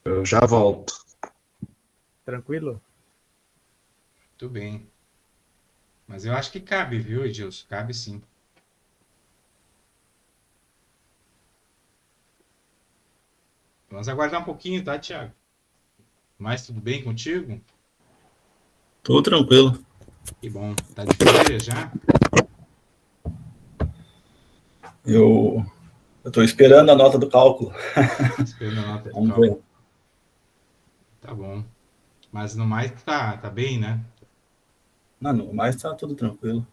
Eu já volto. Tranquilo? Tudo bem. Mas eu acho que cabe, viu, Edilson? Cabe sim. Vamos aguardar um pouquinho, tá, Thiago? Mas tudo bem contigo? Tudo tranquilo. Que bom. Tá de férias já? Eu, eu tô esperando a nota do cálculo. Esperando a nota de Vamos cálculo. ver. Tá bom. Mas no mais tá bem, né? Não, mas tá tudo tranquilo.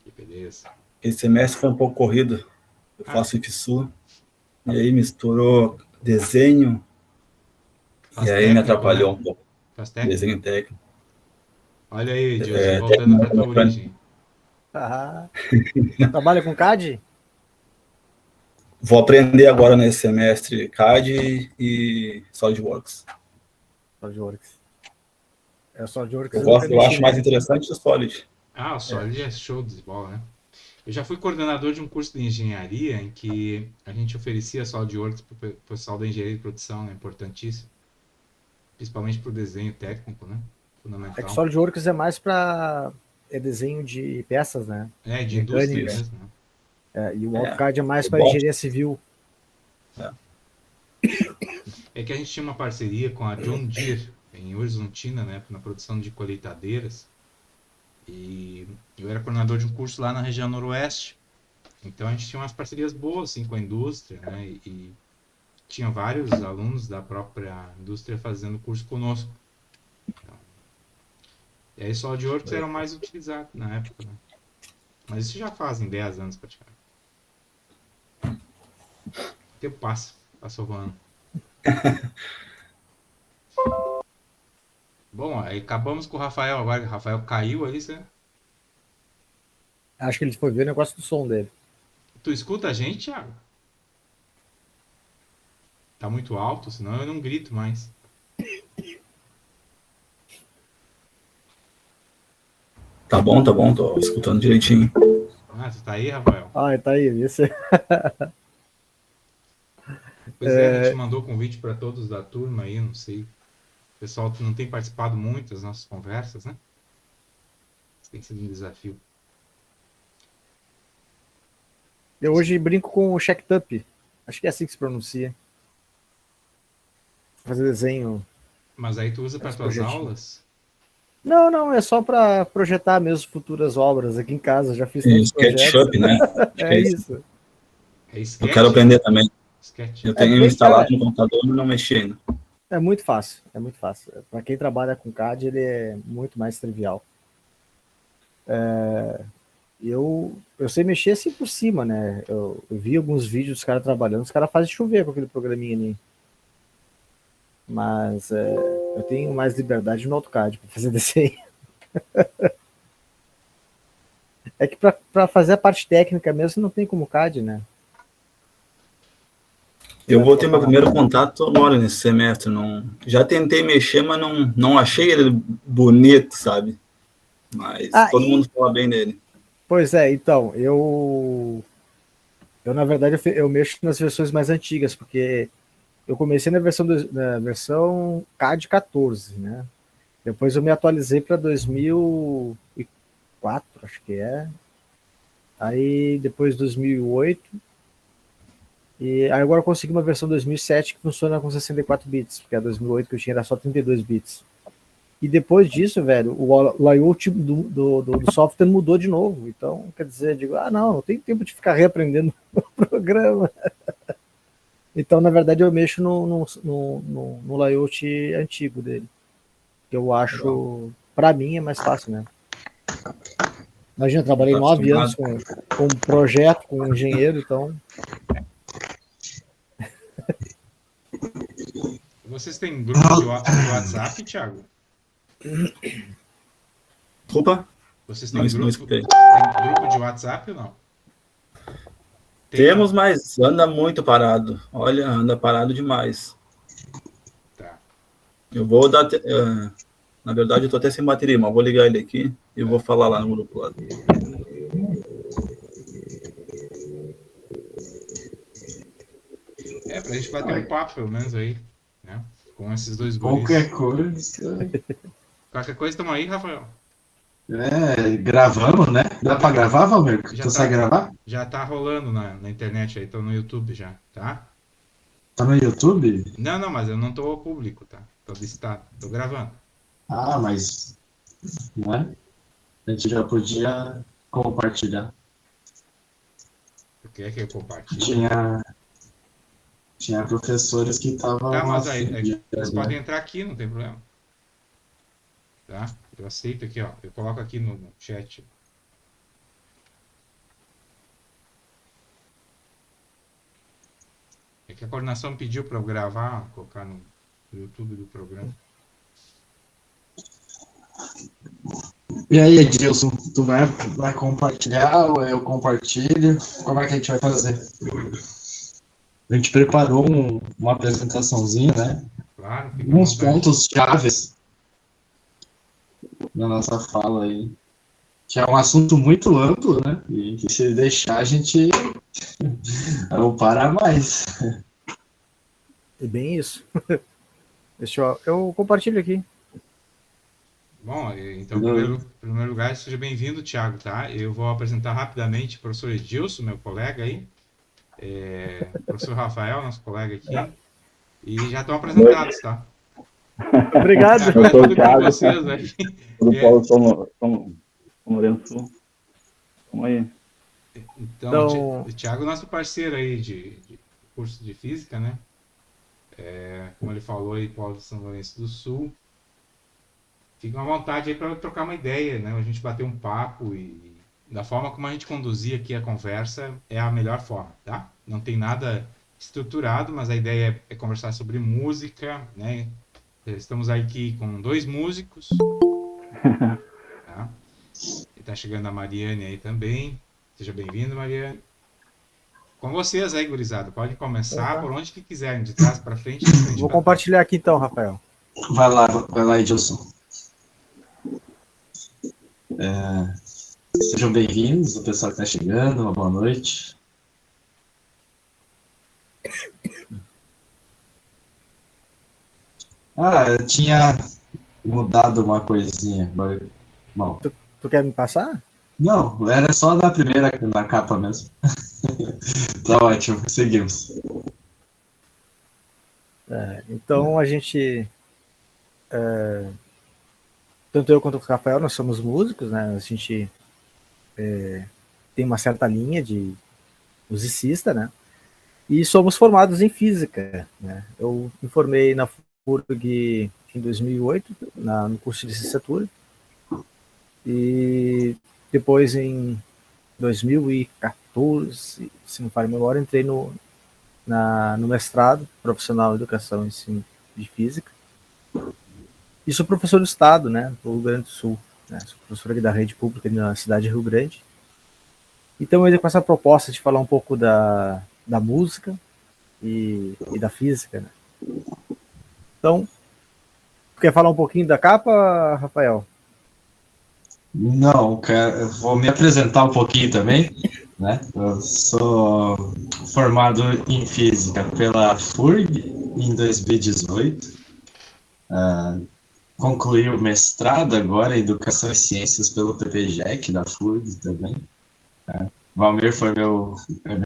Que beleza. Esse semestre foi um pouco corrido. Eu Ah, faço IFSU, e aí misturou desenho, e faz aí me técnico, atrapalhou né? um pouco. Faz técnico. Desenho técnico. Olha aí, Edilson, É, voltando pra técnico tua origem. Ah, trabalha com CAD? vou aprender agora nesse semestre CAD e SolidWorks. SolidWorks. É, SolidWorks Eu eu nunca gosto, eu mexi acho mais muito. interessante o Solid. Ah, o É. Solid é show de bola, né? Eu já fui coordenador de um curso de engenharia em que a gente oferecia SolidWorks para o pessoal da engenharia de produção, né? Importantíssimo. Principalmente para o desenho técnico, né? É que Fundamental. SolidWorks é mais para desenho de peças, né? É, de indústria Mecânica. Isso. mesmo, né? E o É, AutoCAD é mais para engenharia robótica. civil. É. É que a gente tinha uma parceria com a John Deere, em Horizontina, né? Na produção de colheitadeiras. E eu era coordenador de um curso lá na região noroeste. Então a gente tinha umas parcerias boas, assim, com a indústria, né? E tinha vários alunos da própria indústria fazendo curso conosco. Então, e aí só de Orcs era o mais utilizado na época, né? Mas isso já fazem 10 anos praticamente. O tempo passa, passou voando. Bom, aí acabamos com o Rafael agora, que o Rafael caiu ali, você... Acho que ele foi ver o negócio do som dele. Tu escuta a gente, Thiago? Tá muito alto, senão eu não grito mais. Tá bom, tô escutando direitinho. Ah, tu tá aí, Rafael? Ah, tá aí. Esse... Pois é, a gente mandou convite para todos da turma aí, não sei. O pessoal não tem participado muito das nossas conversas, né? Isso tem sido um desafio. Eu hoje brinco com o Checkup. Acho que é assim que se pronuncia. Fazer desenho, Mas aí tu usa para esse tuas projetinho. aulas? Não, não, é só para projetar mesmo futuras obras aqui em casa. Já fiz E tantos projetos. SketchUp, né? Acho que É é isso. isso. É Eu quero sketch? aprender também. Sketch. Eu É tenho bem, instalado cara, no computador, mas não mexi ainda. é muito fácil. É muito fácil. Para quem trabalha com CAD, ele é muito mais trivial. Eu sei mexer assim por cima, né? Eu vi alguns vídeos dos caras trabalhando, os caras fazem chover com aquele programinha ali. Mas eu tenho mais liberdade no AutoCAD para fazer desenho. É que para fazer a parte técnica mesmo não tem como CAD, né? Você Eu vai vou ter meu botar. primeiro contato agora nesse semestre. Não, já tentei mexer, mas não achei ele bonito, sabe? Mas Ah, todo e. mundo fala bem dele. Pois é, então, eu na verdade, eu mexo nas versões mais antigas, porque eu comecei na versão CAD 14, né? Depois eu me atualizei para 2004, acho que é. Aí depois 2008. E aí agora eu consegui uma versão 2007 que funciona com 64 bits, porque a 2008 que eu tinha era só 32 bits. E depois disso, velho, o layout do software mudou de novo. Então, quer dizer, eu digo, não tem tempo de ficar reaprendendo o programa. Então, na verdade, eu mexo no layout antigo dele. Que eu Legal. acho, para mim, é mais fácil, né? Imagina, eu Já trabalhei tá 9 anos acostumado. com um projeto, com um engenheiro, então. Vocês têm grupo de WhatsApp, Thiago? Desculpa, Vocês não, têm não grupo, escutei. tem grupo de WhatsApp ou não? Temos, Tem? mas anda muito parado. Olha, anda parado demais. Tá. Eu vou dar. Na verdade, eu tô até sem bateria, mas vou ligar ele aqui e vou falar lá no grupo. Lá. É, pra gente bater um papo, pelo menos aí, né? com esses dois guris. Qualquer coisa. Qualquer coisa, estamos aí, Rafael. Gravamos, né? Dá pra gravar, Valmir? Já Consegue gravar? Já tá rolando na internet aí, tô no YouTube já, tá? Tá no YouTube? Não, mas eu não tô ao público, tá? Tô gravando. Ah, mas... Né? A gente já podia compartilhar. O que é que eu compartilho? Tinha professores que estavam... Tá, mas aí vocês podem entrar aqui, não tem problema. Tá? Eu aceito aqui, ó. Eu coloco aqui no chat. É que a coordenação pediu para eu gravar, colocar no YouTube do programa. E aí, Edilson, tu vai compartilhar ou eu compartilho? Como é que a gente vai fazer? A gente preparou uma apresentaçãozinha, né? Claro. Alguns pontos chaves na nossa fala aí. Que é um assunto muito amplo, né? E que se deixar a gente não para mais. É bem isso. Deixa eu compartilho aqui. Bom, então, em primeiro lugar, seja bem-vindo, Thiago, tá? Eu vou apresentar rapidamente o professor Edilson, meu colega aí, professor Rafael, nosso colega aqui, e já estão apresentados, tá? Obrigado. Eu sou o Tudo com Thiago, vocês, né? do Paulo São Lourenço. Vamos aí. Então, o Thiago é nosso parceiro aí de curso de física, né? Como ele falou aí, Paulo São Lourenço do Sul. Fica à vontade aí para trocar uma ideia, né? A gente bater um papo e da forma como a gente conduzir aqui a conversa é a melhor forma, tá? Não tem nada estruturado, mas a ideia é conversar sobre música, né? Estamos aqui com 2 músicos. Tá? E tá chegando a Mariane aí também. Seja bem-vindo, Mariane. Com vocês aí, gurizada. Pode começar por onde que quiserem, de trás para frente. Vou compartilhar aqui então, Rafael. Vai lá, Edilson. Sejam bem-vindos, o pessoal que está chegando, uma boa noite. Eu tinha mudado uma coisinha. Bom. Tu quer me passar? Não, era só na primeira, na capa mesmo. Tá ótimo, seguimos. Então a gente... tanto eu quanto o Rafael, nós somos músicos, né? A gente tem uma certa linha de musicista, né? E somos formados em física, né? Eu me formei na FURG em 2008, no curso de licenciatura, e depois em 2014, se não falha a memória, entrei no mestrado profissional em educação e ensino de física. E sou professor do estado, né, do Rio Grande do Sul, né, sou professor aqui da rede pública na cidade de Rio Grande. Então eu com essa proposta de falar um pouco da música e da física, né. Então, quer falar um pouquinho da capa, Rafael? Não, eu vou me apresentar um pouquinho também, né? Eu sou formado em física pela FURG em 2018. Concluí o mestrado agora em Educação e Ciências pelo PPGEC da FURG também. Valmir foi meu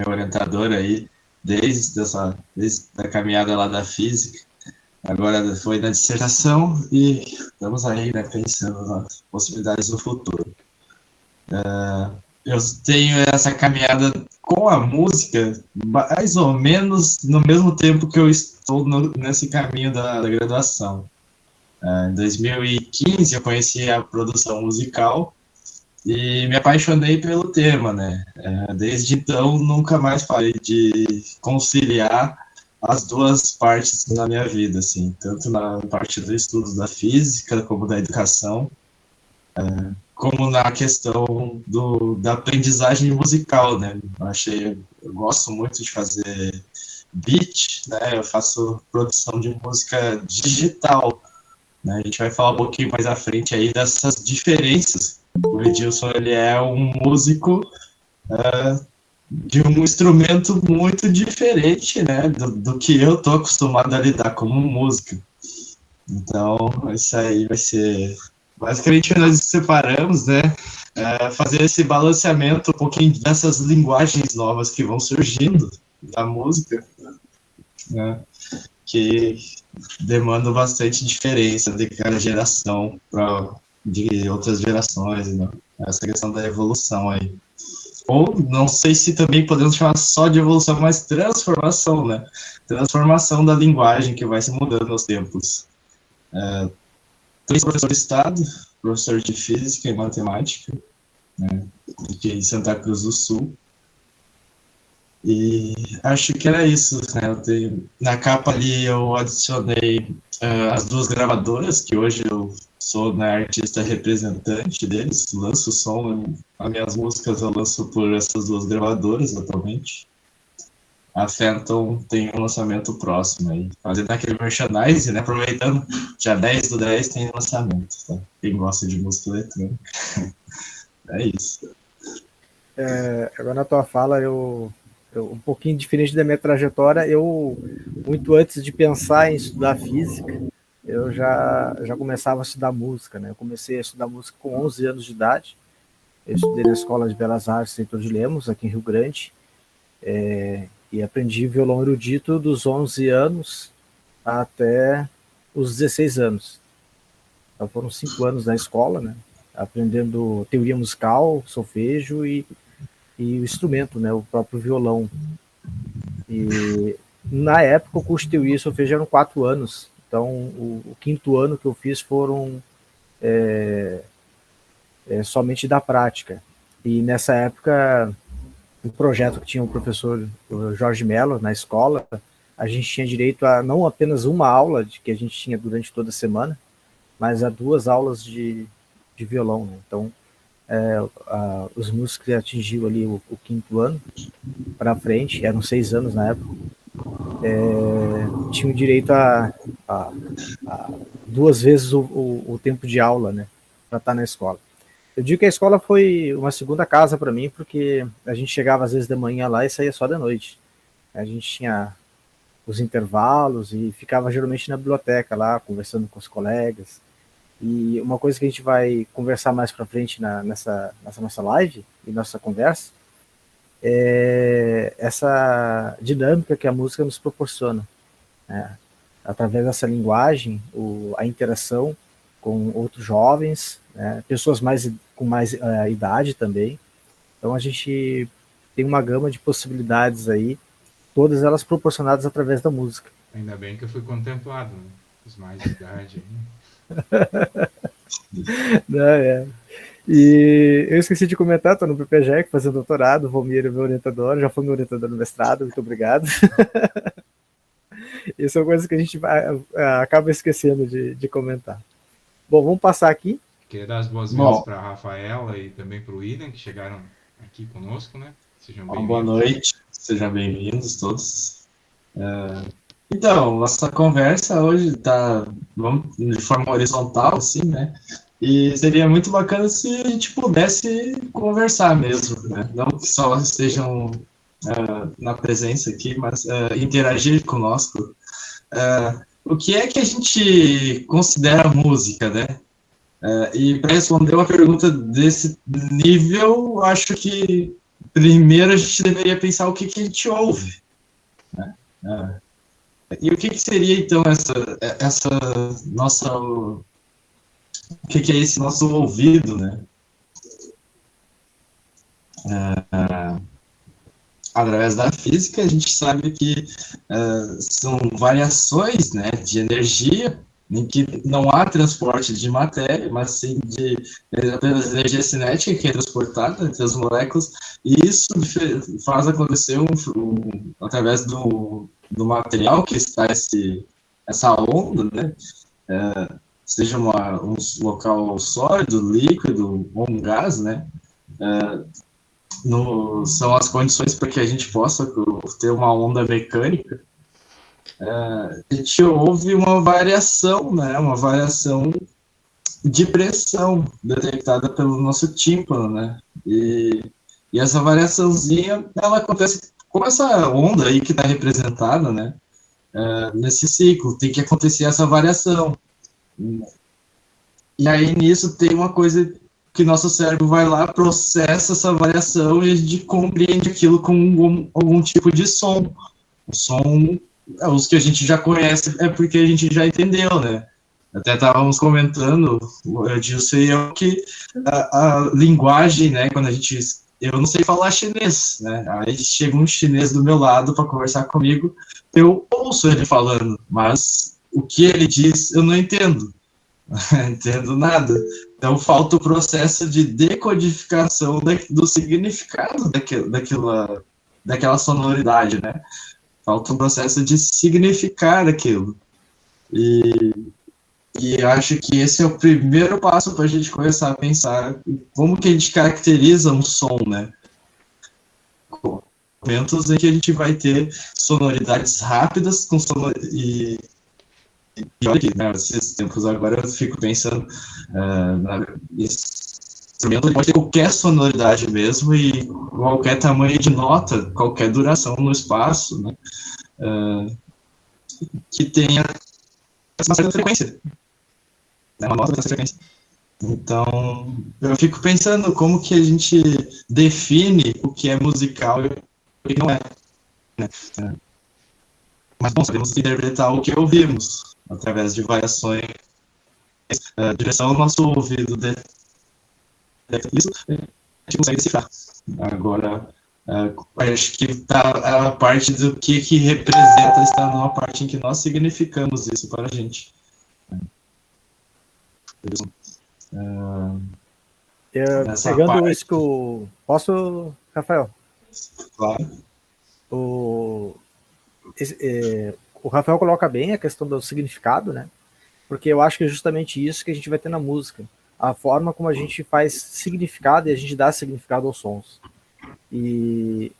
orientador aí desde a caminhada lá da física. Agora foi na dissertação e estamos aí, né, pensando nas possibilidades do futuro. Eu tenho essa caminhada com a música mais ou menos no mesmo tempo que eu estou nesse caminho da graduação. Em 2015 eu conheci a produção musical e me apaixonei pelo tema, né? Desde então nunca mais parei de conciliar as duas partes na minha vida, assim, tanto na parte do estudo da física como da educação, como na questão da aprendizagem musical, né? Eu gosto muito de fazer beat, né? Eu faço produção de música digital, né? A gente vai falar um pouquinho mais à frente aí dessas diferenças. O Edilson, ele é um músico de um instrumento muito diferente, né, do que eu tô acostumado a lidar como música. Então, isso aí vai ser... Basicamente, nós separamos, né? Fazer esse balanceamento um pouquinho dessas linguagens novas que vão surgindo da música, né? Que demandam bastante diferença de cada geração para de outras gerações, né? Essa questão da evolução aí. Ou não sei se também podemos chamar só de evolução, mas transformação, né? Transformação da linguagem que vai se mudando aos tempos. 3 professores de Estado, professor de Física e Matemática, né, aqui em Santa Cruz do Sul. E acho que era isso, né? Na capa ali eu adicionei as 2 gravadoras, que hoje eu sou, né, artista representante deles, lanço som, as minhas músicas eu lanço por essas 2 gravadoras atualmente. A Phantom tem um lançamento próximo aí, fazendo aquele merchandising, né, aproveitando, dia 10/10 tem lançamento, tá? Quem gosta de música eletrônica. É isso. Agora na tua fala, eu um pouquinho diferente da minha trajetória, eu, muito antes de pensar em estudar física, eu já começava a estudar música, né? Eu comecei a estudar música com 11 anos de idade, eu estudei na Escola de Belas Artes Heitor de Lemos, aqui em Rio Grande, e aprendi violão erudito dos 11 anos até os 16 anos. Então foram 5 anos na escola, né? Aprendendo teoria musical, solfejo e o instrumento, né? O próprio violão. E na época o curso de teoria e solfejo eram 4 anos. Então o 5º ano que eu fiz foram somente da prática. E nessa época, o projeto que tinha o professor Jorge Mello na escola, a gente tinha direito a não apenas uma aula que a gente tinha durante toda a semana, mas a 2 aulas de violão, né? Então, os músicos que atingiu ali o 5º ano para frente, eram 6 anos na época, tinham direito a 2 vezes o tempo de aula, né, para estar na escola. Eu digo que a escola foi uma segunda casa para mim, porque a gente chegava às vezes de manhã lá e saía só de noite. A gente tinha os intervalos e ficava geralmente na biblioteca lá, conversando com os colegas. E uma coisa que a gente vai conversar mais para frente nessa nossa live e nossa conversa é essa dinâmica que a música nos proporciona, né? Através dessa linguagem, a interação com outros jovens, né? Pessoas com mais idade também. Então a gente tem uma gama de possibilidades aí, todas elas proporcionadas através da música. Ainda bem que eu fui contemplado, né? Os mais de idade aí. Não, E eu esqueci de comentar, estou no PPGEC fazendo doutorado, o Valmir é meu orientador, já foi meu orientador no mestrado, muito obrigado. Isso é uma coisa que a gente acaba esquecendo de comentar. Bom, vamos passar aqui. Queria dar as boas-vindas para a Rafaela e também para o William, que chegaram aqui conosco, né? Sejam bem-vindos. Boa noite, sejam bem-vindos todos. Então, nossa conversa hoje está de forma horizontal, assim, né? E seria muito bacana se a gente pudesse conversar mesmo, né? Não que só estejam na presença aqui, mas interagir conosco. O que é que a gente considera música, né? E para responder uma pergunta desse nível, acho que primeiro a gente deveria pensar o que a gente ouve, né? E o que seria, então, essa nossa... O que é esse nosso ouvido, né? Através da física, a gente sabe que são variações, né, de energia, em que não há transporte de matéria, mas sim de apenas energia cinética que é transportada entre as moléculas, e isso faz acontecer através do material que está essa onda, né? Seja um local sólido, líquido ou um gás, né? São as condições para que a gente possa ter uma onda mecânica. A gente ouve uma variação, né? Uma variação de pressão detectada pelo nosso tímpano, né? E essa variaçãozinha, ela acontece com essa onda aí que está representada, né? Nesse ciclo, tem que acontecer essa variação. E aí nisso tem uma coisa que nosso cérebro vai lá, processa essa variação e a gente compreende aquilo com algum tipo de som. O som, os que a gente já conhece é porque a gente já entendeu, né? Até estávamos comentando, o Edilson e eu, que a linguagem, né, quando a gente... Eu não sei falar chinês, né? Aí chega um chinês do meu lado para conversar comigo, eu ouço ele falando, mas o que ele diz eu não entendo. Não entendo nada. Então falta o processo de decodificação do significado daquela sonoridade, né? Falta um processo de significar aquilo. E acho que esse é o primeiro passo para a gente começar a pensar como que a gente caracteriza um som, né? Momentos em que a gente vai ter sonoridades rápidas com e olha aqui, né, esses tempos agora eu fico pensando esse instrumento pode ter qualquer sonoridade mesmo e qualquer tamanho de nota, qualquer duração no espaço, né? Que tenha uma certa frequência. Uma nota dessa frequência. Então, eu fico pensando como que a gente define o que é musical e o que não é. Né? Mas, bom, sabemos interpretar o que ouvimos, através de variações. A direção do nosso ouvido. Isso a gente consegue decifrar. Agora, acho que tá a parte do que representa está numa parte em que nós significamos isso para a gente. Pegando parte... isso que eu... Posso, Rafael? Claro. O Rafael coloca bem a questão do significado, né? Porque eu acho que é justamente isso que a gente vai ter na música. A forma como a gente faz significado e a gente dá significado aos sons. E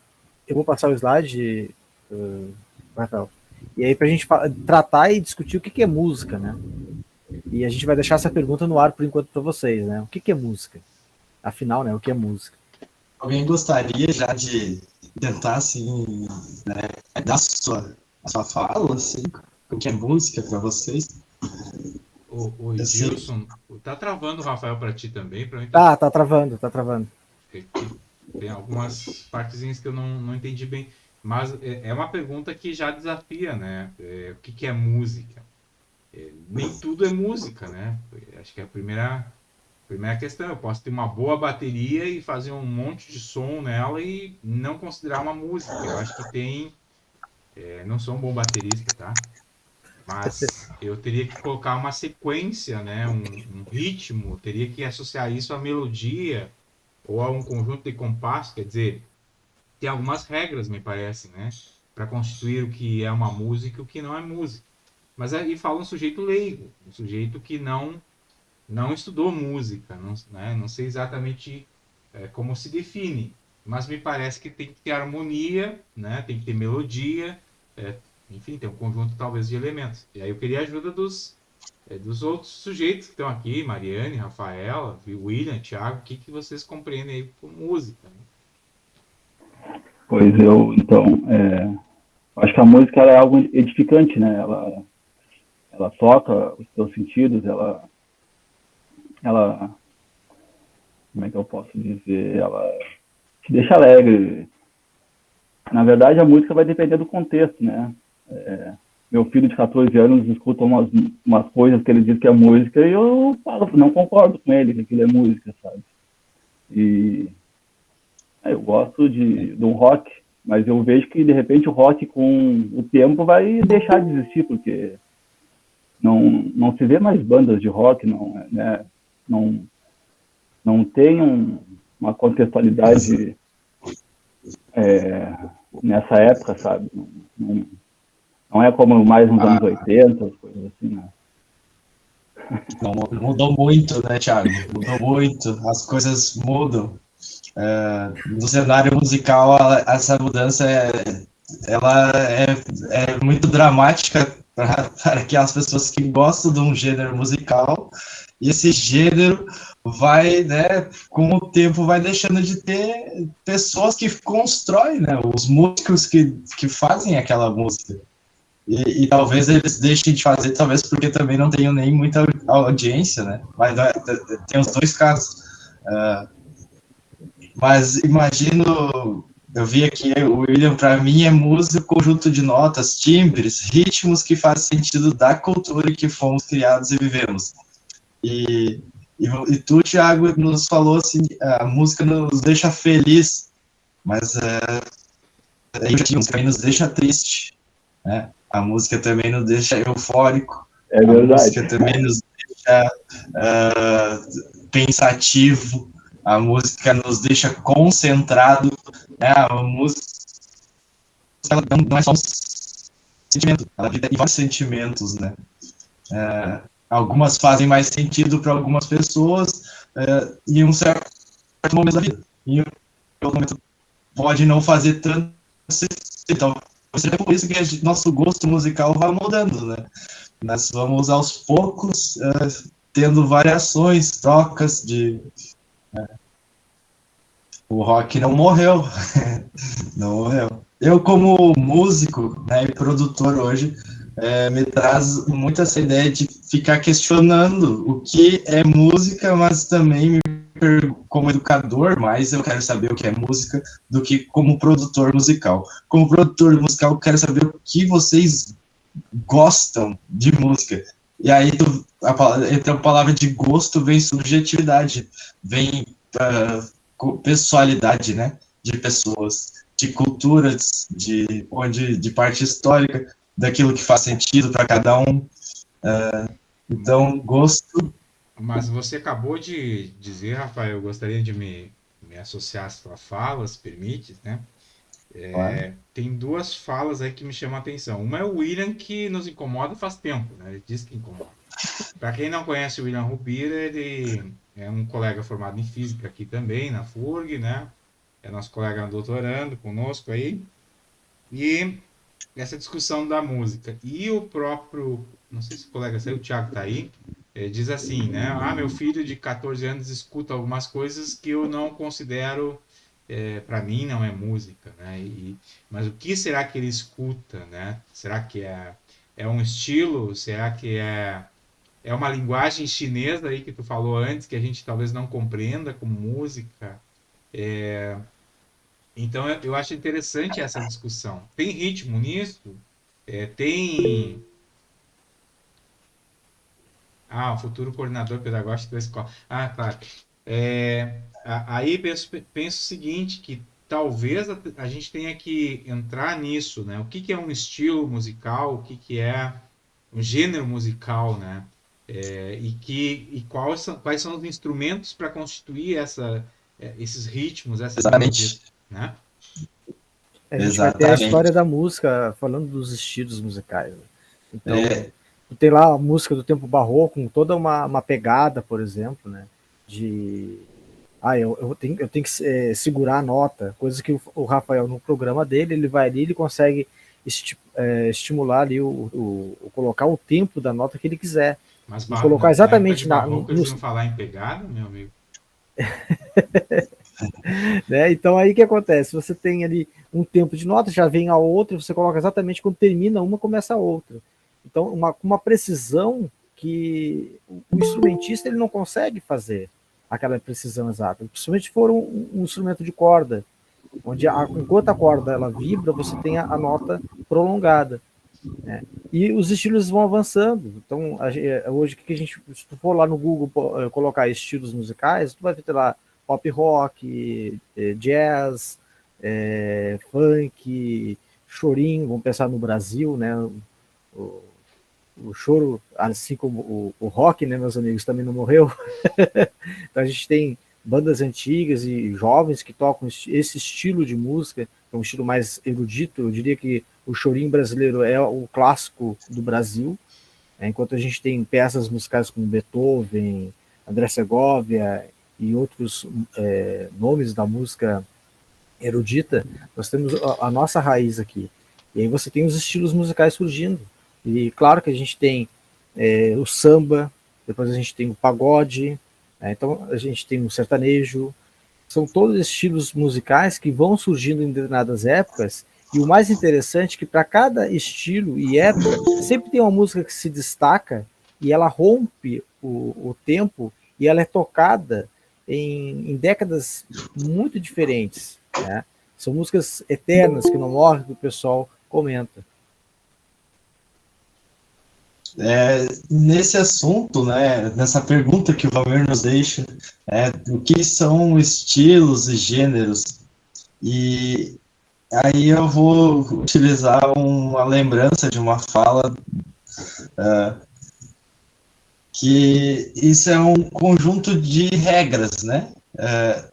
eu vou passar o slide, Rafael. E aí, para a gente tratar e discutir o que é música, né? E a gente vai deixar essa pergunta no ar por enquanto para vocês, né? O que é música? Afinal, né? O que é música? Alguém gostaria já de tentar, assim, né, dar a sua fala, assim, o que é música para vocês? O Edilson, tá travando o Rafael para ti também? Pra mim tá travando. Tem algumas partezinhas que eu não entendi bem, mas é uma pergunta que já desafia, né? O que é música? Nem tudo é música, né? Acho que é a primeira questão. Eu posso ter uma boa bateria e fazer um monte de som nela e não considerar uma música. Eu acho que tem... não sou um bom baterista, tá? Mas eu teria que colocar uma sequência, né? Um ritmo, teria que associar isso à melodia ou a um conjunto de compassos, quer dizer, tem algumas regras, me parece, né? Para constituir o que é uma música e o que não é música. Mas aí fala um sujeito leigo, um sujeito que não estudou música, não sei exatamente como se define, mas me parece que tem que ter harmonia, né? Tem que ter melodia, enfim, tem um conjunto talvez de elementos. E aí eu queria a ajuda dos outros sujeitos que estão aqui, Mariane, Rafaela, William, Thiago, o que vocês compreendem aí por música? Né? Pois então, acho que a música ela é algo edificante, né? Ela toca os teus sentidos, ela, como é que eu posso dizer, ela te deixa alegre. Na verdade, a música vai depender do contexto, né? Meu filho de 14 anos escuta umas coisas que ele diz que é música e eu não concordo com ele que aquilo é música, sabe? E eu gosto de um rock, mas eu vejo que, de repente, o rock, com o tempo, vai deixar de existir, porque não se vê mais bandas de rock, né? Não tem uma contextualidade nessa época, sabe? Não é como mais nos anos 80, as coisas assim, né? Não, mudou muito, né, Thiago? Mudou muito, as coisas mudam. No cenário musical, essa mudança ela é muito dramática para aquelas pessoas que gostam de um gênero musical, e esse gênero vai, né, com o tempo vai deixando de ter pessoas que constroem, né, os músicos que fazem aquela música. E talvez eles deixem de fazer, talvez porque também não tenham nem muita audiência, né? Mas tem os dois casos. Mas imagino, eu vi aqui, o William, para mim, é música, conjunto de notas, timbres, ritmos que faz sentido da cultura que fomos criados e vivemos. E tu, Thiago, nos falou assim, a música nos deixa feliz, mas a música também nos deixa triste, né? A música também nos deixa eufórico, É verdade. a música também nos deixa pensativo, a música nos deixa concentrado, né? A música ela não é só um sentimento, ela vive vários sentimentos, né? Algumas fazem mais sentido para algumas pessoas em um certo momento da vida, e em outro momento pode não fazer tanto sentido. Então, é por isso que nosso gosto musical vai mudando, né? Nós vamos aos poucos tendo variações, trocas de... O rock não morreu, não morreu. Eu, como músico, né, e produtor hoje, me traz muito essa ideia de ficar questionando o que é música, mas também como educador, mais eu quero saber o que é música do que como produtor musical. Como produtor musical, eu quero saber o que vocês gostam de música. E aí, entre a palavra de gosto, vem subjetividade, vem pessoalidade, né, de pessoas, de culturas, de parte histórica, daquilo que faz sentido para cada um. Então, gosto... Mas você acabou de dizer, Rafael, eu gostaria de me associar às suas falas, permite, né? Claro. Tem duas falas aí que me chamam a atenção. Uma é o William, que nos incomoda faz tempo, né? Ele diz que incomoda. Para quem não conhece o William Rubira, ele é um colega formado em física aqui também, na FURG, né? É nosso colega doutorando conosco aí. E essa discussão da música. E o próprio, não sei se o colega saiu, o Thiago tá aí, diz assim, né? Meu filho de 14 anos escuta algumas coisas que eu não considero, para mim, não é música, né? Mas o que será que ele escuta, né? Será que é um estilo? Será que é uma linguagem chinesa aí que tu falou antes, que a gente talvez não compreenda como música? Então eu acho interessante essa discussão. Tem ritmo nisso? Tem... o futuro coordenador pedagógico da escola. Claro. Aí penso o seguinte, que talvez a gente tenha que entrar nisso, né? O que é um estilo musical, o que é um gênero musical, né? E quais são os instrumentos para constituir esses ritmos, essas melodias, né? A gente vai ter a história da música falando dos estilos musicais. Então, tem lá a música do tempo barroco com toda uma pegada, por exemplo, né? Eu tenho que segurar a nota, coisa que o Rafael, no programa dele, ele vai ali, ele consegue estimular ali, colocar o tempo da nota que ele quiser. Mas colocar exatamente eles iam falar em pegada, meu amigo? Né? Então aí o que acontece? Você tem ali um tempo de nota, já vem a outra, você coloca exatamente quando termina uma, começa a outra. Então, uma precisão que o instrumentista ele não consegue fazer aquela precisão exata, principalmente se for um instrumento de corda, onde enquanto a corda ela vibra, você tem a nota prolongada, né? E os estilos vão avançando. Então, hoje, se tu for lá no Google colocar estilos musicais, tu vai ter lá pop rock, jazz, funk, chorinho, vamos pensar no Brasil, né? O choro, assim como o rock, né, meus amigos, também não morreu. Então a gente tem bandas antigas e jovens que tocam esse estilo de música, que é um estilo mais erudito. Eu diria que o chorinho brasileiro é o clássico do Brasil, enquanto a gente tem peças musicais como Beethoven, André Segovia e outros nomes da música erudita. Nós temos a nossa raiz aqui. E aí você tem os estilos musicais surgindo. E claro que a gente tem o samba, depois a gente tem o pagode, então a gente tem o sertanejo. São todos estilos musicais que vão surgindo em determinadas épocas E o mais interessante é que para cada estilo e época, sempre tem uma música que se destaca e ela rompe o tempo e ela é tocada em décadas muito diferentes, né? São músicas eternas que não morrem, que o pessoal comenta. Nesse assunto, né, nessa pergunta que o Valmir nos deixa, o que são estilos e gêneros? E aí eu vou utilizar uma lembrança de uma fala que isso é um conjunto de regras, né?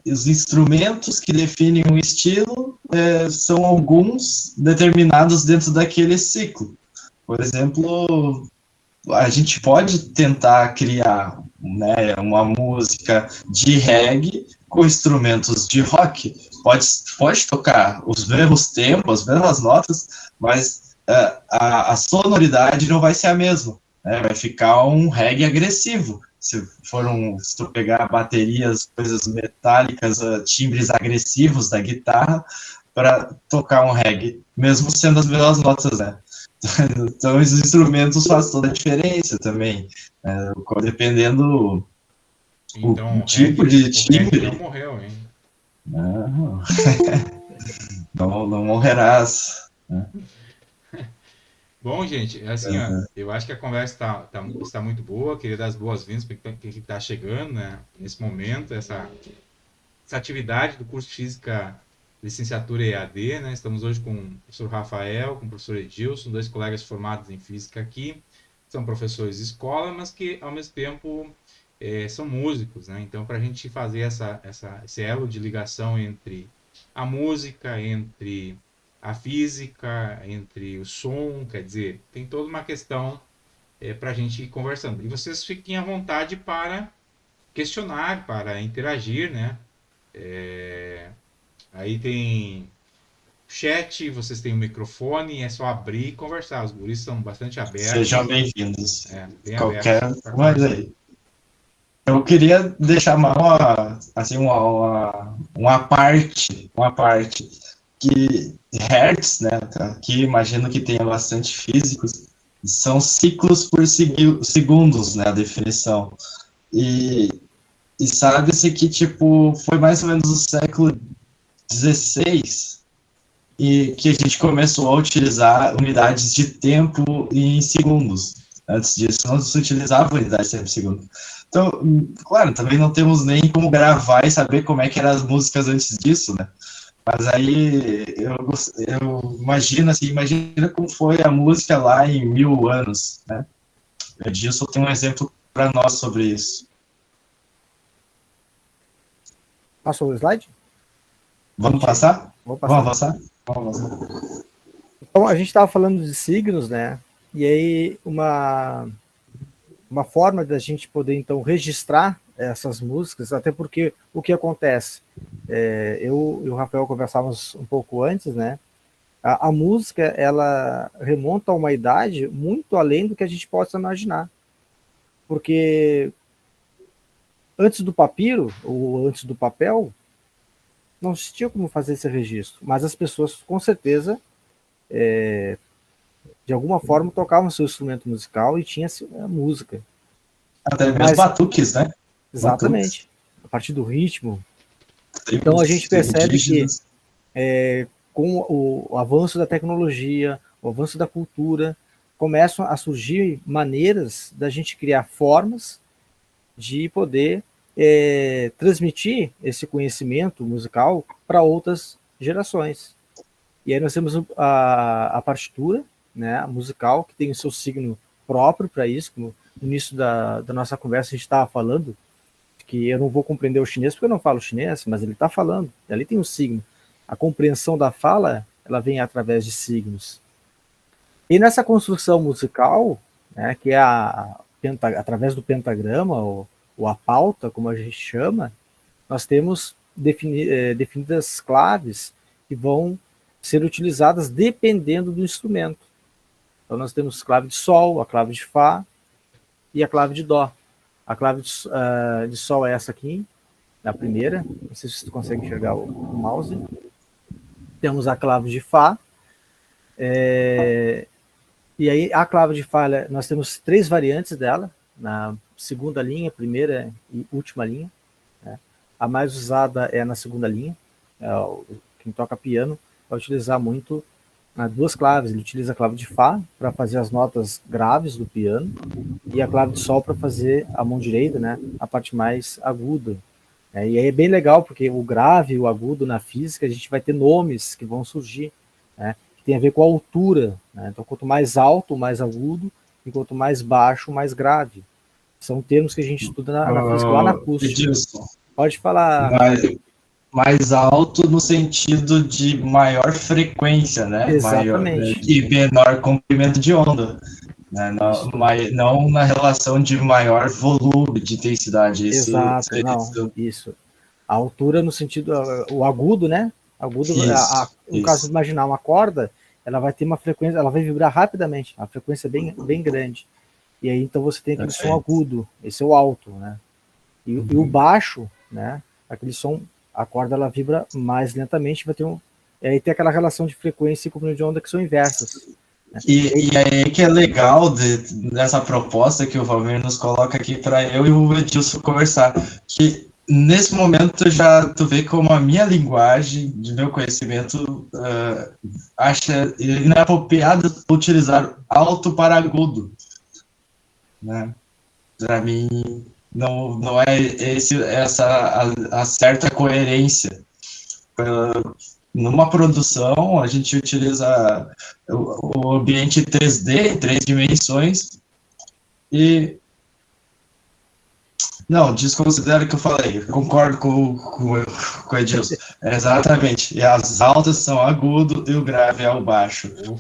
Os instrumentos que definem um estilo são alguns determinados dentro daquele ciclo. Por exemplo, a gente pode tentar criar, né, uma música de reggae com instrumentos de rock. Pode tocar os mesmos tempos, as mesmas notas, mas a sonoridade não vai ser a mesma. Né? Vai ficar um reggae agressivo. Se tu pegar baterias, coisas metálicas, timbres agressivos da guitarra, para tocar um reggae, mesmo sendo as mesmas notas, né? Então, os instrumentos fazem toda a diferença também, dependendo Então, o tipo de timbre. não morreu, hein? Não, não morrerás. Né? Bom, gente, assim, ó, eu acho que a conversa está muito boa. Queria dar as boas-vindas para quem está chegando, né, nesse momento, essa atividade do curso de Física Licenciatura EAD, né? Estamos hoje com o professor Rafael, com o professor Edilson, dois colegas formados em Física aqui, são professores de escola, mas que, ao mesmo tempo, são músicos, né? Então, para a gente fazer esse elo de ligação entre a música, entre a física, entre o som, quer dizer, tem toda uma questão para a gente ir conversando. E vocês fiquem à vontade para questionar, para interagir, né? Aí tem chat, vocês têm o microfone, é só abrir e conversar. Os guris são bastante abertos. Sejam bem-vindos. Bem Qualquer abertos coisa aí. Eu queria deixar uma parte que Hertz, né, aqui imagino que tenha bastante físicos, são ciclos por segundos, né, a definição. E sabe-se que, tipo, foi mais ou menos no século XVI e que a gente começou a utilizar unidades de tempo em segundos. Antes disso, não se utilizava unidades de tempo em segundos. Então, claro, também não temos nem como gravar e saber como é que eram as músicas antes disso, né? Mas aí eu imagino assim, imagina como foi a música lá em 1000 anos, né? O Edilson tem um exemplo para nós sobre isso. Passou o slide? Vamos passar? Vamos passar. Vamos passar. Então, a gente estava falando de signos, né? E aí, uma forma da gente poder, então, registrar essas músicas, até porque o que acontece? Eu e o Rafael conversávamos um pouco antes, né? A música, ela remonta a uma idade muito além do que a gente possa imaginar. Porque antes do papiro, ou antes do papel, não se tinha como fazer esse registro, mas as pessoas, com certeza, de alguma forma, tocavam seu instrumento musical e tinha a música. Até mesmo batuques, né? Exatamente. Batuques. A partir do ritmo. Então, a gente percebe que com o avanço da tecnologia, o avanço da cultura, começam a surgir maneiras da gente criar formas de poder transmitir esse conhecimento musical para outras gerações. E aí nós temos a partitura, né, musical, que tem o seu signo próprio para isso, como no início da nossa conversa a gente estava falando, que eu não vou compreender o chinês porque eu não falo chinês, mas ele está falando, ali tem um signo. A compreensão da fala, ela vem através de signos. E nessa construção musical, né, que é através do pentagrama, ou a pauta, como a gente chama, nós temos definidas claves que vão ser utilizadas dependendo do instrumento. Então nós temos clave de sol, a clave de fá e a clave de dó. A clave de sol é essa aqui, a primeira, não sei se você consegue enxergar o mouse. Temos a clave de fá, E aí a clave de Fá, nós temos 3 variantes dela, na segunda linha, primeira e última linha, né? A mais usada é na segunda linha. Quem toca piano vai utilizar muito 2 claves. Ele utiliza a clave de Fá para fazer as notas graves do piano e a clave de Sol para fazer a mão direita, né, a parte mais aguda. E aí é bem legal, porque o grave e o agudo na física, a gente vai ter nomes que vão surgir, né, que tem a ver com a altura, né? Então, quanto mais alto, mais agudo, e quanto mais baixo, mais grave. São termos que a gente estuda na física, lá na acústica. Edilson, Pode falar. mais alto no sentido de maior frequência, né? Exatamente. E menor comprimento de onda. Né? Não na relação de maior volume de intensidade. Exato, isso. A altura no sentido, o agudo, né? Agudo, no caso de imaginar uma corda, ela vai ter uma frequência, ela vai vibrar rapidamente, uma frequência bem grande. E aí então você tem aquele som agudo, esse é o alto, né? E o baixo, né? Aquele som, a corda ela vibra mais lentamente, vai ter aí tem aquela relação de frequência e comprimento de onda que são inversas. E aí que é legal dessa proposta que o Valmir nos coloca aqui para eu e o Edilson conversar, que nesse momento já tu vê como a minha linguagem, de meu conhecimento, acha inapropriado utilizar alto para agudo, né? Para mim não é a certa coerência. Numa produção, a gente utiliza o ambiente 3D, em 3 dimensões, e... Não, desconsidera o que eu falei, concordo com o Edilson. Exatamente, e as altas são agudo e o grave é o baixo. O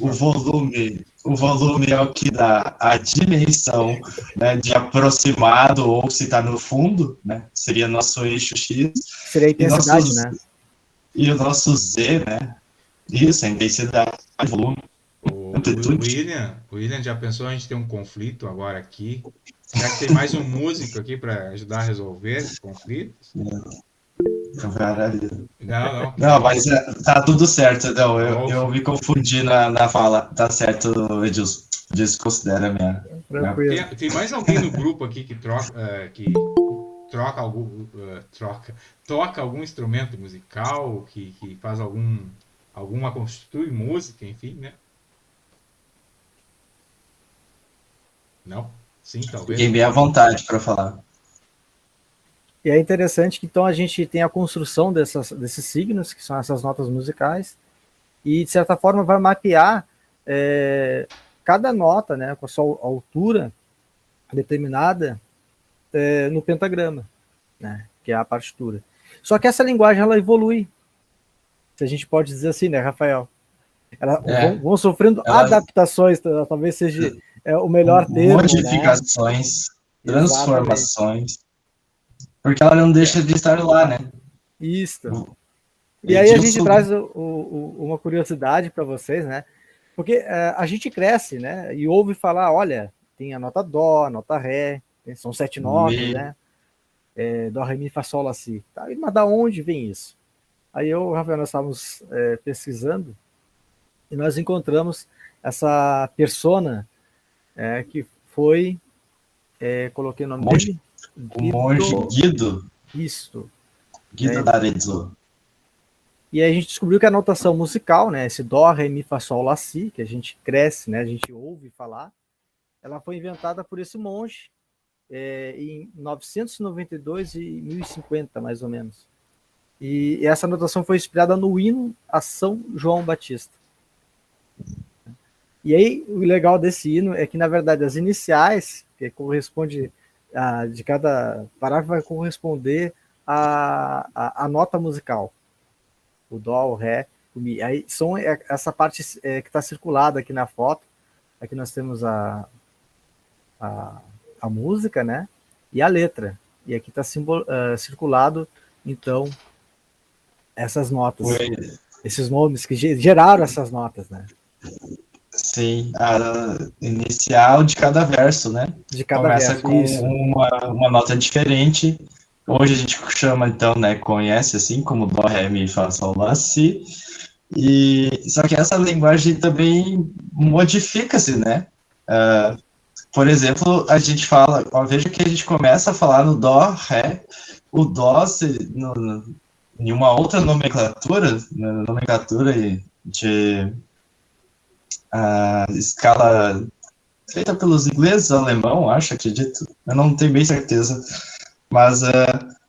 volume é o que dá a dimensão, né, de aproximado, ou se está no fundo, né, seria nosso eixo X. Seria a intensidade, né? E o nosso Z, né? Isso, a intensidade, volume. O William, já pensou a gente ter um conflito agora aqui? Será que tem mais um músico aqui para ajudar a resolver esse conflito? Não, mas tá tudo certo. Não, eu me confundi na fala. Tá certo, Edilson. Desconsidera minha. Tem mais alguém no grupo aqui que toca algum instrumento musical, que faz alguma constitui música, enfim, né? Não? Sim, talvez. Fiquei bem à vontade para falar. E é interessante que então a gente tem a construção desses signos, que são essas notas musicais, e de certa forma vai mapear cada nota, né, com a sua altura determinada no pentagrama, né, que é a partitura. Só que essa linguagem ela evolui, se a gente pode dizer assim, né, Rafael? Vão sofrendo adaptações, talvez seja o melhor termo. Modificações, né? Transformações. Porque ela não deixa de estar lá, né? Isso. E aí a gente traz uma curiosidade para vocês, né? Porque a gente cresce, né? E ouve falar, olha, tem a nota Dó, a nota Ré, são 7 notas, né? Dó, Ré, Mi, Fá, Sol, Lá, Si. Tá? Mas da onde vem isso? Aí eu, Rafael, nós estávamos pesquisando e nós encontramos essa persona que foi, coloquei o nome dele, o monge Guido. Isso. Guido d'Arezzo. E aí a gente descobriu que a notação musical, né, esse Dó, Ré, Mi, Fá, Sol, Lá, Si, que a gente cresce, né, a gente ouve falar, ela foi inventada por esse monge em 992 e 1050, mais ou menos. E essa notação foi inspirada no hino a São João Batista. E aí, o legal desse hino é que, na verdade, as iniciais, que corresponde de cada parágrafo, vai corresponder à nota musical. O Dó, o Ré, o Mi. Aí são essa parte que está circulada aqui na foto. Aqui nós temos a música, né? E a letra. E aqui está circulado, então, essas notas. Esses nomes que geraram essas notas, né? Sim, a inicial de cada verso, né? De cada Começa verso, com isso. uma nota diferente. Hoje a gente chama, então, né? Conhece assim como Dó, Ré, Mi, Fá, Sol, Lá, Si. Só que essa linguagem também modifica-se, né? Por exemplo, a gente fala, ó, veja que a gente começa a falar no dó, ré, o dó em uma outra nomenclatura, na nomenclatura de escala feita pelos ingleses, alemão, acho, acredito, eu não tenho bem certeza, mas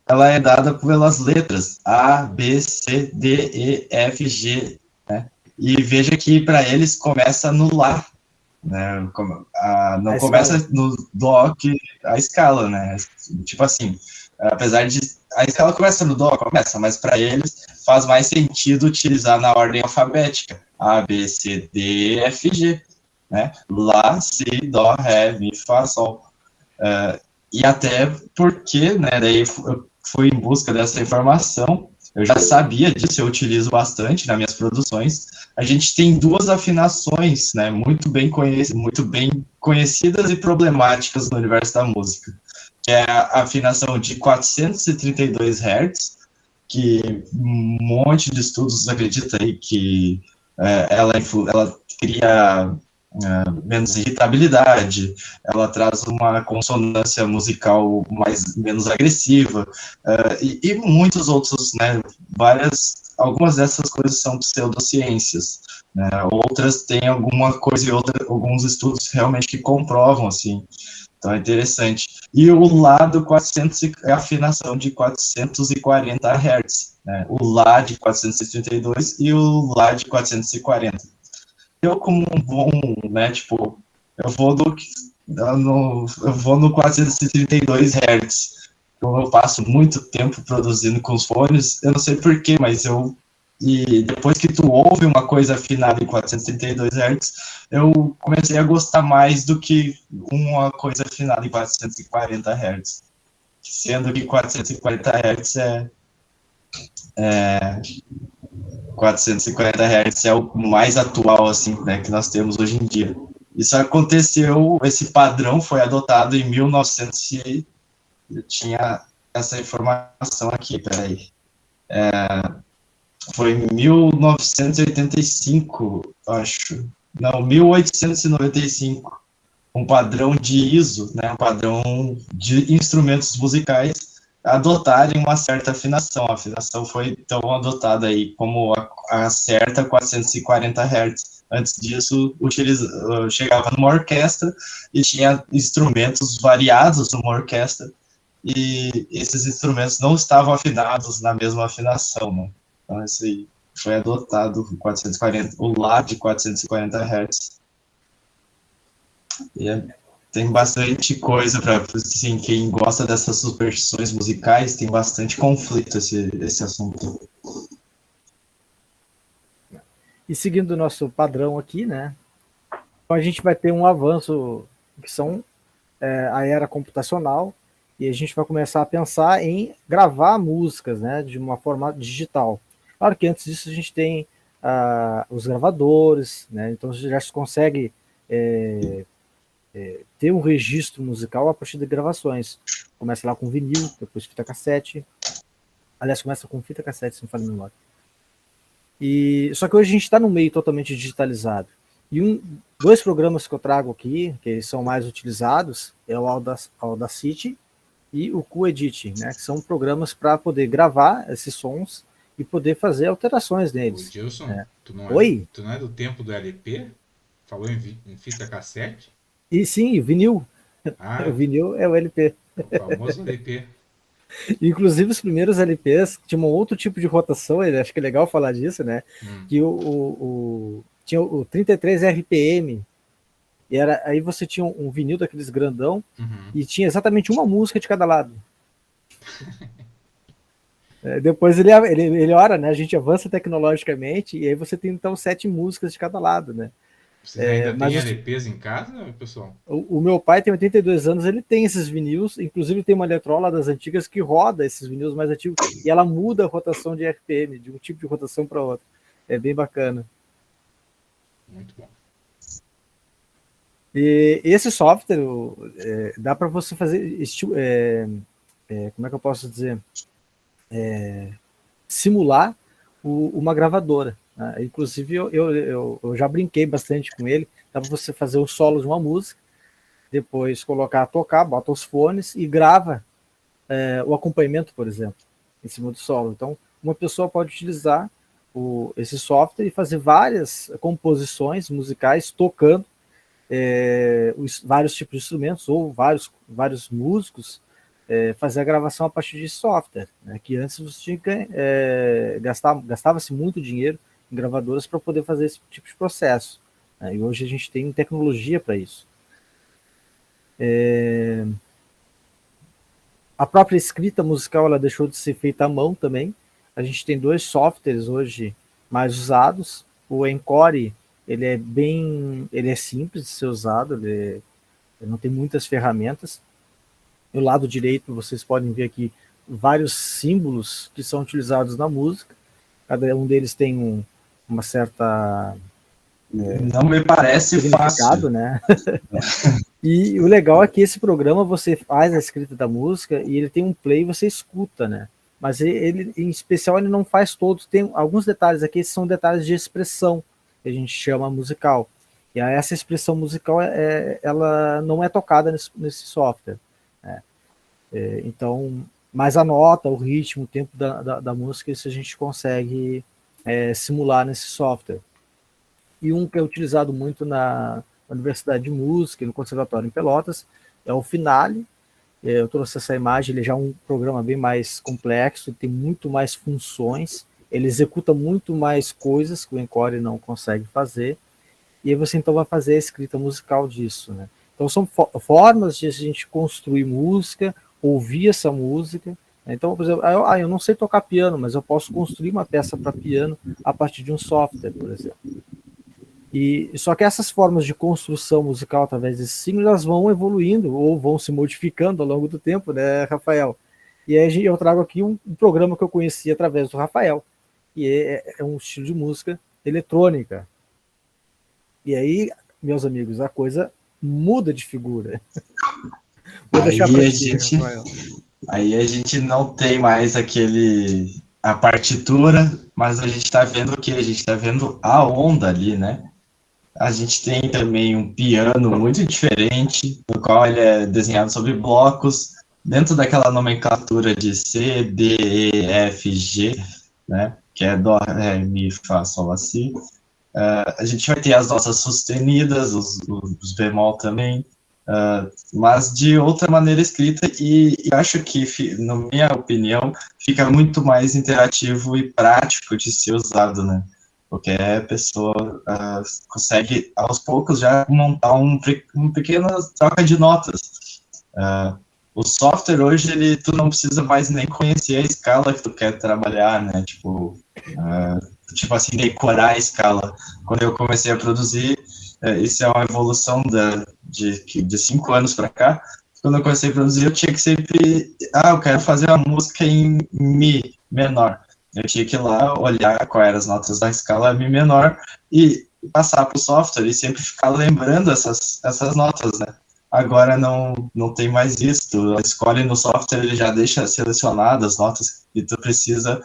ela é dada pelas letras A, B, C, D, E, F, G, né? E veja que para eles começa no Lá, né? Não começa no Dó, que a escala, né? Tipo assim, apesar de a escala começa no Dó, mas para eles faz mais sentido utilizar na ordem alfabética A, B, C, D, E, F, G, né? Lá, Si, Dó, Ré, Mi, Fá, Sol. E até porque, né, daí eu fui em busca dessa informação, eu já sabia disso, eu utilizo bastante nas minhas produções. A gente tem duas afinações, né, muito bem conhecidas e problemáticas no universo da música, que é a afinação de 432 Hz, que um monte de estudos acredita aí que ela cria menos irritabilidade, ela traz uma consonância musical menos agressiva, e muitos outros, né, algumas dessas coisas são pseudociências, né, outras têm alguma coisa e alguns estudos realmente que comprovam, assim, então é interessante. E o Lá do 400 é a afinação de 440 Hz, né, o Lá de 432 e o Lá de 440. Eu, como um bom, né, tipo, eu vou no 432 Hz. Então, eu passo muito tempo produzindo com os fones, eu não sei porquê, mas e depois que tu ouve uma coisa afinada em 432 Hz, eu comecei a gostar mais do que uma coisa afinada em 440 Hz. Sendo que 440 Hz 440 Hz é o mais atual, assim, né, que nós temos hoje em dia. Isso aconteceu, esse padrão foi adotado em 1900 eu tinha essa informação aqui, peraí. Foi em 1985, acho. Não, 1895. Um padrão de ISO, né, um padrão de instrumentos musicais adotarem uma certa afinação. A afinação foi então adotada aí como a certa 440 Hz. Antes disso, chegava numa orquestra e tinha instrumentos variados numa orquestra e esses instrumentos não estavam afinados na mesma afinação, né? Então, esse aí foi adotado o Lá de 440 Hz. E tem bastante coisa para, assim, quem gosta dessas superstições musicais, tem bastante conflito esse assunto. E seguindo o nosso padrão aqui, né? Então a gente vai ter um avanço que são a era computacional, e a gente vai começar a pensar em gravar músicas, né, de uma forma digital. Claro que antes disso a gente tem os gravadores, né, então já se consegue ter um registro musical a partir de gravações. Começa lá com vinil, depois fita cassete. Aliás, começa com fita cassete, se não falha a memória. Só que hoje a gente está num meio totalmente digitalizado. E dois programas que eu trago aqui, que são mais utilizados, é o Audacity e o QEdit, né, que são programas para poder gravar esses sons e poder fazer alterações neles. Ô, Gilson, tu não é do tempo do LP? Falou em fita cassete? E sim, vinil. O vinil é o LP. O famoso LP. Inclusive, os primeiros LPs tinham um outro tipo de rotação, acho que é legal falar disso, né? Que tinha o 33 RPM, e aí você tinha um vinil daqueles grandão, e tinha exatamente uma música de cada lado. Depois ele ora, né? A gente avança tecnologicamente, e aí você tem então 7 músicas de cada lado, né? Vocês ainda têm LPs em casa, pessoal? O meu pai tem 82 anos, ele tem esses vinis, inclusive tem uma Eletrola das antigas que roda esses vinis mais antigos, e ela muda a rotação de RPM, de um tipo de rotação para outro. É bem bacana. Muito bom. E esse software dá para você fazer, como é que eu posso dizer? Simular uma gravadora. né? Inclusive, eu já brinquei bastante com ele. Dá para você fazer o solo de uma música, depois colocar a tocar, bota os fones e grava o acompanhamento, por exemplo, em cima do solo. Então, uma pessoa pode utilizar esse software e fazer várias composições musicais tocando vários tipos de instrumentos, ou vários músicos fazer a gravação a partir de software, né? Que antes você tinha que gastava-se muito dinheiro em gravadoras para poder fazer esse tipo de processo, né? E hoje a gente tem tecnologia para isso. A própria escrita musical ela deixou de ser feita à mão também. A gente tem 2 softwares hoje mais usados. O Encore, ele é simples de ser usado, ele não tem muitas ferramentas. No lado direito, vocês podem ver aqui vários símbolos que são utilizados na música. Cada um deles tem uma certa... não me parece fácil, né? E o legal é que esse programa você faz a escrita da música e ele tem um play e você escuta, né? Mas ele, em especial, ele não faz todos. Tem alguns detalhes aqui, são detalhes de expressão, que a gente chama musical. E essa expressão musical, ela não é tocada nesse software, né? Então, mas a nota, o ritmo, o tempo da música, isso a gente consegue simular nesse software. E um que é utilizado muito na Universidade de Música, no Conservatório em Pelotas, é o Finale. Eu trouxe essa imagem, ele já é um programa bem mais complexo, tem muito mais funções, ele executa muito mais coisas que o Encore não consegue fazer, e aí você então vai fazer a escrita musical disso, né? Então são formas de a gente construir música, ouvir essa música, né? Então, por exemplo, eu não sei tocar piano, mas eu posso construir uma peça para piano a partir de um software, por exemplo. E só que essas formas de construção musical através desses símbolos, elas vão evoluindo ou vão se modificando ao longo do tempo, né, Rafael? E aí eu trago aqui um programa que eu conheci através do Rafael, que é um estilo de música eletrônica. E aí, meus amigos, a coisa muda de figura. Vou deixar para ti, Rafael. Aí a gente não tem mais a partitura, mas a gente está vendo o quê? A gente está vendo a onda ali, né? A gente tem também um piano muito diferente, no qual ele é desenhado sobre blocos, dentro daquela nomenclatura de C, D, E, F, G, né? Que é Dó, Ré, Mi, Fá, Sol, Lá, Si. A gente vai ter as notas sustenidas, os bemol também, mas de outra maneira escrita, e acho que, na minha opinião, fica muito mais interativo e prático de ser usado, né? Porque a pessoa consegue, aos poucos, já montar uma pequena troca de notas. O software hoje, tu não precisa mais nem conhecer a escala que tu quer trabalhar, né? Tipo assim, decorar a escala. Quando eu comecei a produzir, isso é uma evolução de 5 anos para cá. Quando eu comecei a produzir, eu tinha que sempre... eu quero fazer uma música em Mi menor. Eu tinha que ir lá, olhar quais eram as notas da escala Mi menor e passar para o software e sempre ficar lembrando essas notas, né? Agora não tem mais isso. Tu escolhe no software, ele já deixa selecionadas as notas que tu precisa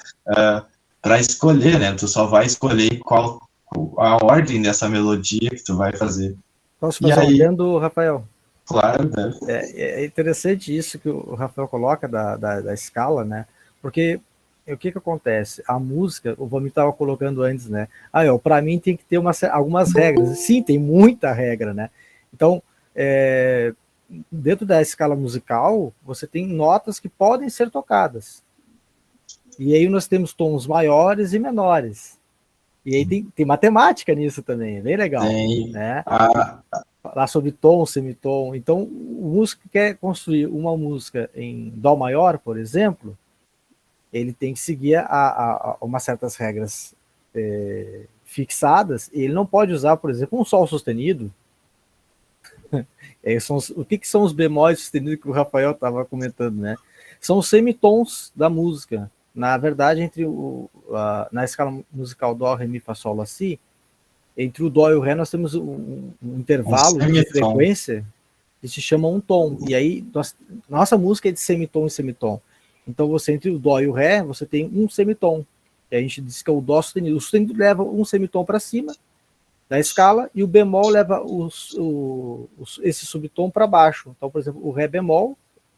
para escolher, né? Tu só vai escolher qual a ordem dessa melodia que tu vai fazer. Posso fazer um adendo, Rafael? Claro, deve. É interessante isso que o Rafael coloca da escala, né? Porque o que acontece? A música, o Vomit estava colocando antes, né? Para mim tem que ter algumas regras. Sim, tem muita regra, né? Então, dentro da escala musical, você tem notas que podem ser tocadas. E aí nós temos tons maiores e menores. E aí tem matemática nisso também, é bem legal. Tem. Né? Falar sobre tom, semitom. Então, o músico que quer construir uma música em Dó maior, por exemplo, ele tem que seguir umas certas regras fixadas, e ele não pode usar, por exemplo, um Sol sustenido. O que são os bemóis sustenidos que o Rafael estava comentando, né? São os semitons da música. Na verdade, na escala musical Dó, Ré, Mi, Fá, Sol, Lá, Si, entre o Dó e o Ré nós temos um intervalo de frequência que se chama um tom. E aí, nossa música é de semitom e semitom. Então, entre o Dó e o Ré, você tem um semitom. que a gente diz que é o dó sustenido. O sustenido leva um semitom para cima da escala e o bemol leva esse subtom para baixo. Então, por exemplo, o ré bemol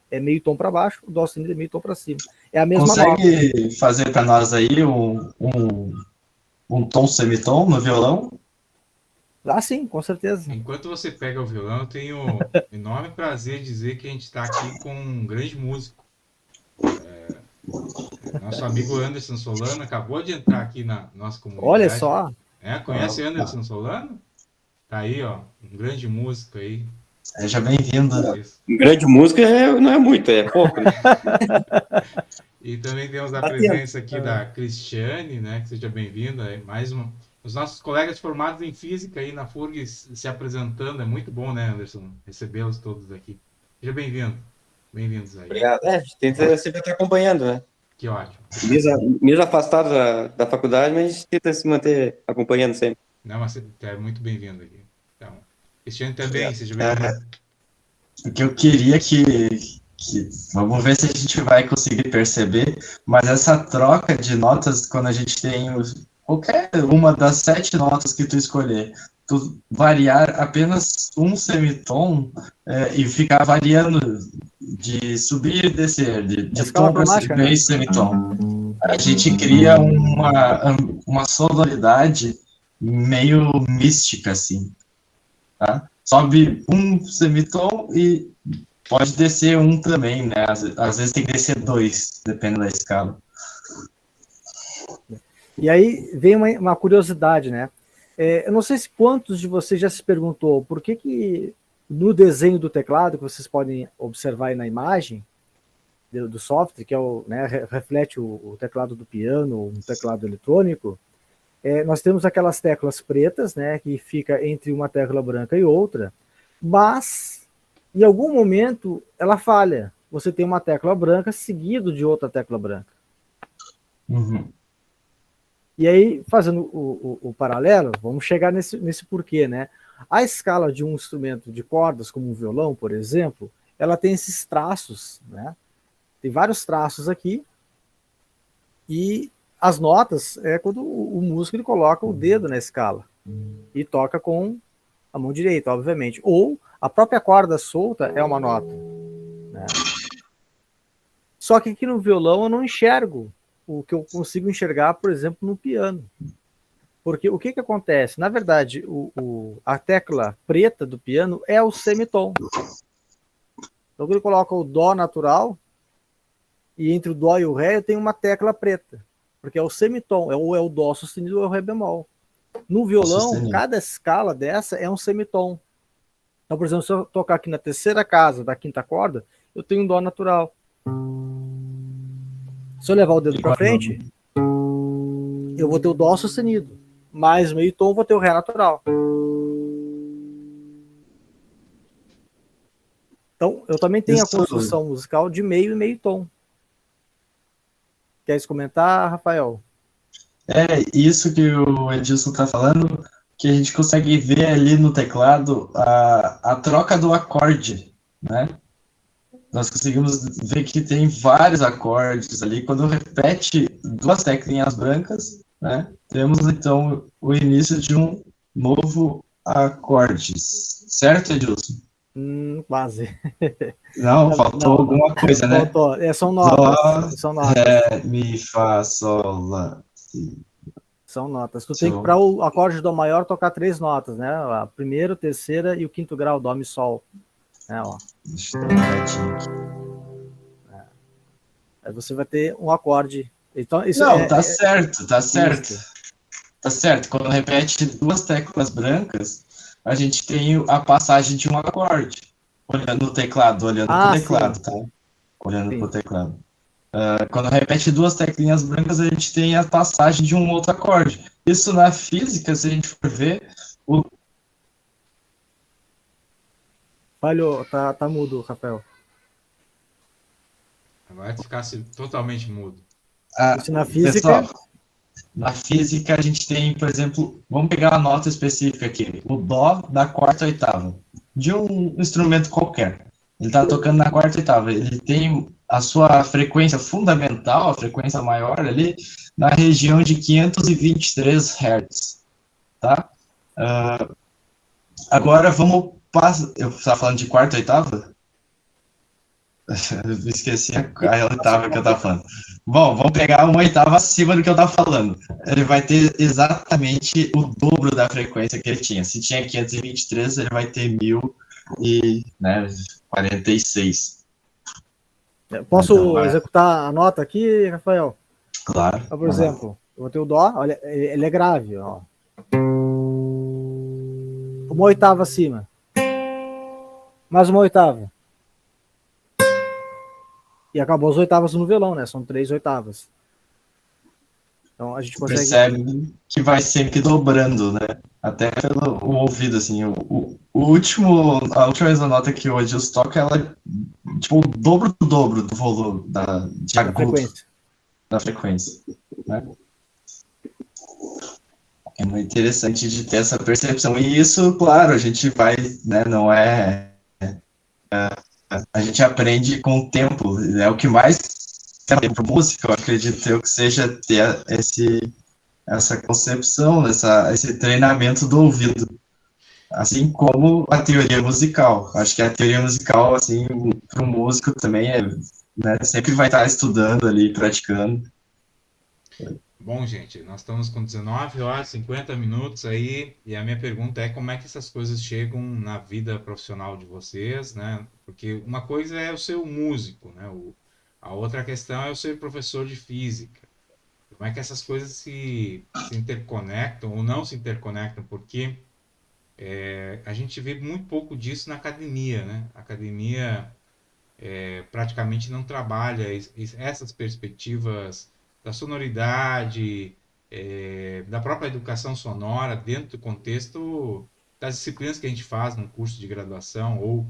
é meio tom para baixo, o dó sustenido é meio tom para cima. É a mesma nota. Consegue fazer para nós aí um tom semitom no violão? Ah, sim, com certeza. Enquanto você pega o violão, eu tenho enorme prazer em dizer que a gente está aqui com um grande músico. Nosso amigo Anderson Solano acabou de entrar aqui na nossa comunidade. Olha só. Conhece Anderson Solano? Tá aí, ó, um grande músico aí. Seja bem-vindo. Grande música não é muito, é pouco, né? E também temos a presença aqui da Cristiane, né? Que seja bem-vinda. Mais uma. Os nossos colegas formados em física aí na FURG se apresentando. É muito bom, né, Anderson? Recebê-los todos aqui. Seja bem-vindo. Bem-vindos aí. Obrigado. A gente tenta sempre estar acompanhando, né? Que ótimo. Mesmo afastado da faculdade, mas a gente tenta se manter acompanhando sempre. Não, mas você é muito bem-vindo aqui. Então, Cristiane também, seja bem-vindo. O que eu queria que vamos ver se a gente vai conseguir perceber, mas essa troca de notas, quando a gente tem qualquer uma das 7 notas que tu escolher, tu variar apenas um semitom e ficar variando de subir e descer, de tom para meio semitom. A gente cria uma sonoridade meio mística, assim. Tá? Sobe um semitom e pode descer um também, né? Às vezes tem que descer 2, dependendo da escala. E aí vem uma curiosidade, né? Eu não sei se quantos de vocês já se perguntou por que no desenho do teclado, que vocês podem observar aí na imagem do software, que é reflete o teclado do piano, um teclado eletrônico, nós temos aquelas teclas pretas, né, que fica entre uma tecla branca e outra, mas em algum momento ela falha. Você tem uma tecla branca seguido de outra tecla branca. Uhum. E aí, fazendo o paralelo, vamos chegar nesse porquê, né? A escala de um instrumento de cordas, como um violão, por exemplo, ela tem esses traços, né? Tem vários traços aqui, e as notas é quando o músico ele coloca o dedo na escala e toca com a mão direita, obviamente. Ou a própria corda solta é uma nota, né? Só que aqui no violão eu não enxergo o que eu consigo enxergar, por exemplo, no piano. Porque o que acontece? Na verdade, a tecla preta do piano é o semitom. Então, ele coloca o dó natural, e entre o dó e o ré eu tenho uma tecla preta, porque é o semitom, ou é o dó sustenido ou é o ré bemol. No violão, cada escala dessa é um semitom. Então, por exemplo, se eu tocar aqui na terceira casa da quinta corda, eu tenho um dó natural. Se eu levar o dedo para frente, eu vou ter o dó sustenido, mais meio tom, vou ter o ré natural. Então, eu também tenho a construção musical de meio e meio tom. Quer comentar, Rafael? Isso que o Edilson está falando, que a gente consegue ver ali no teclado a troca do acorde, né? Nós conseguimos ver que tem vários acordes ali. Quando repete 2 teclinhas brancas, né, temos então o início de um novo acorde. Certo, Edilson? Quase. Não, faltou alguma coisa, né? Faltou. São notas. São notas. Ré, mi, fá, sol, lá, si. São notas. Tu tem que, para o acorde de dó maior, tocar 3 notas, né? A primeira, terceira e o quinto grau, dó, mi, sol. Ó. Deixa eu dar uma olhadinha aqui. Aí você vai ter um acorde. Então, isso tá certo. Tá certo. Quando repete 2 teclas brancas, a gente tem a passagem de um acorde. Olhando no teclado, pro teclado, sim. Tá? Olhando pro teclado. Quando repete 2 teclinhas brancas, a gente tem a passagem de um outro acorde. Isso na física, se a gente for ver, Falhou, tá mudo, Rafael. Vai ficar totalmente mudo. Isso na física... Pessoal, na física a gente tem, por exemplo, vamos pegar uma nota específica aqui, o dó da 4ª oitava, de um instrumento qualquer. Ele está tocando na 4ª oitava, ele tem a sua frequência fundamental, a frequência maior ali, na região de 523 Hz, tá? Agora vamos passar... Eu estava falando de quarta e oitava? Eu esqueci a oitava que eu estava falando. Bom, vamos pegar uma oitava acima do que eu estava falando. Ele vai ter exatamente o dobro da frequência que ele tinha. Se tinha 523, ele vai ter 1046. Posso Então, executar a nota aqui, Rafael? Claro. Então, por exemplo, eu vou ter o Dó, olha, ele é grave, ó. Uma oitava acima. Mais uma oitava. E acabou as oitavas no violão, né? São 3 oitavas. Então a gente consegue... Percebe que vai sempre dobrando, né? Até pelo ouvido, assim. A última nota que o Edilson toca, ela é tipo o dobro do volume de agudo da frequência. Né? É muito interessante de ter essa percepção. E isso, claro, a gente vai, né? Não é... A gente aprende com o tempo. É o que mais tem para música, eu acredito eu, que seja ter essa concepção, esse treinamento do ouvido. Assim como a teoria musical. Acho que a teoria musical, assim, para o músico também né, sempre vai estar estudando ali, praticando. Bom, gente, nós estamos com 19 horas, 50 minutos aí, e a minha pergunta é como é que essas coisas chegam na vida profissional de vocês, né? Porque uma coisa é eu ser um músico, né? A outra questão é eu ser professor de física. Como é que essas coisas se interconectam ou não se interconectam? Porque a gente vê muito pouco disso na academia, né? A academia praticamente não trabalha essas perspectivas da sonoridade, da própria educação sonora dentro do contexto das disciplinas que a gente faz no curso de graduação ou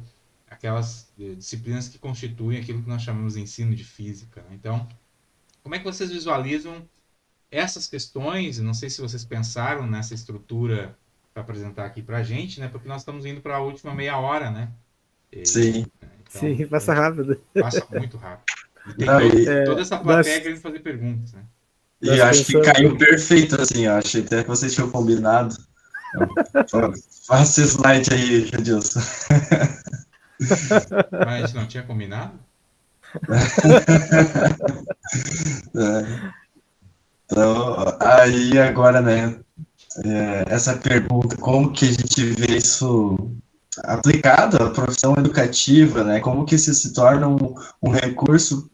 aquelas disciplinas que constituem aquilo que nós chamamos de ensino de física. Então, como é que vocês visualizam essas questões? Não sei se vocês pensaram nessa estrutura para apresentar aqui para a gente, né? Porque nós estamos indo para a última meia hora, né? Sim. Então, Sim, passa rápido. passa muito rápido. E tem toda essa plateia querendo fazer perguntas, né? E eu acho que caiu perfeito, assim, eu achei até que vocês tinham combinado. Faça slide aí, Edilson. Mas a gente não tinha combinado? Então, aí agora, né, essa pergunta, como que a gente vê isso aplicado à profissão educativa, né, como que isso se torna um recurso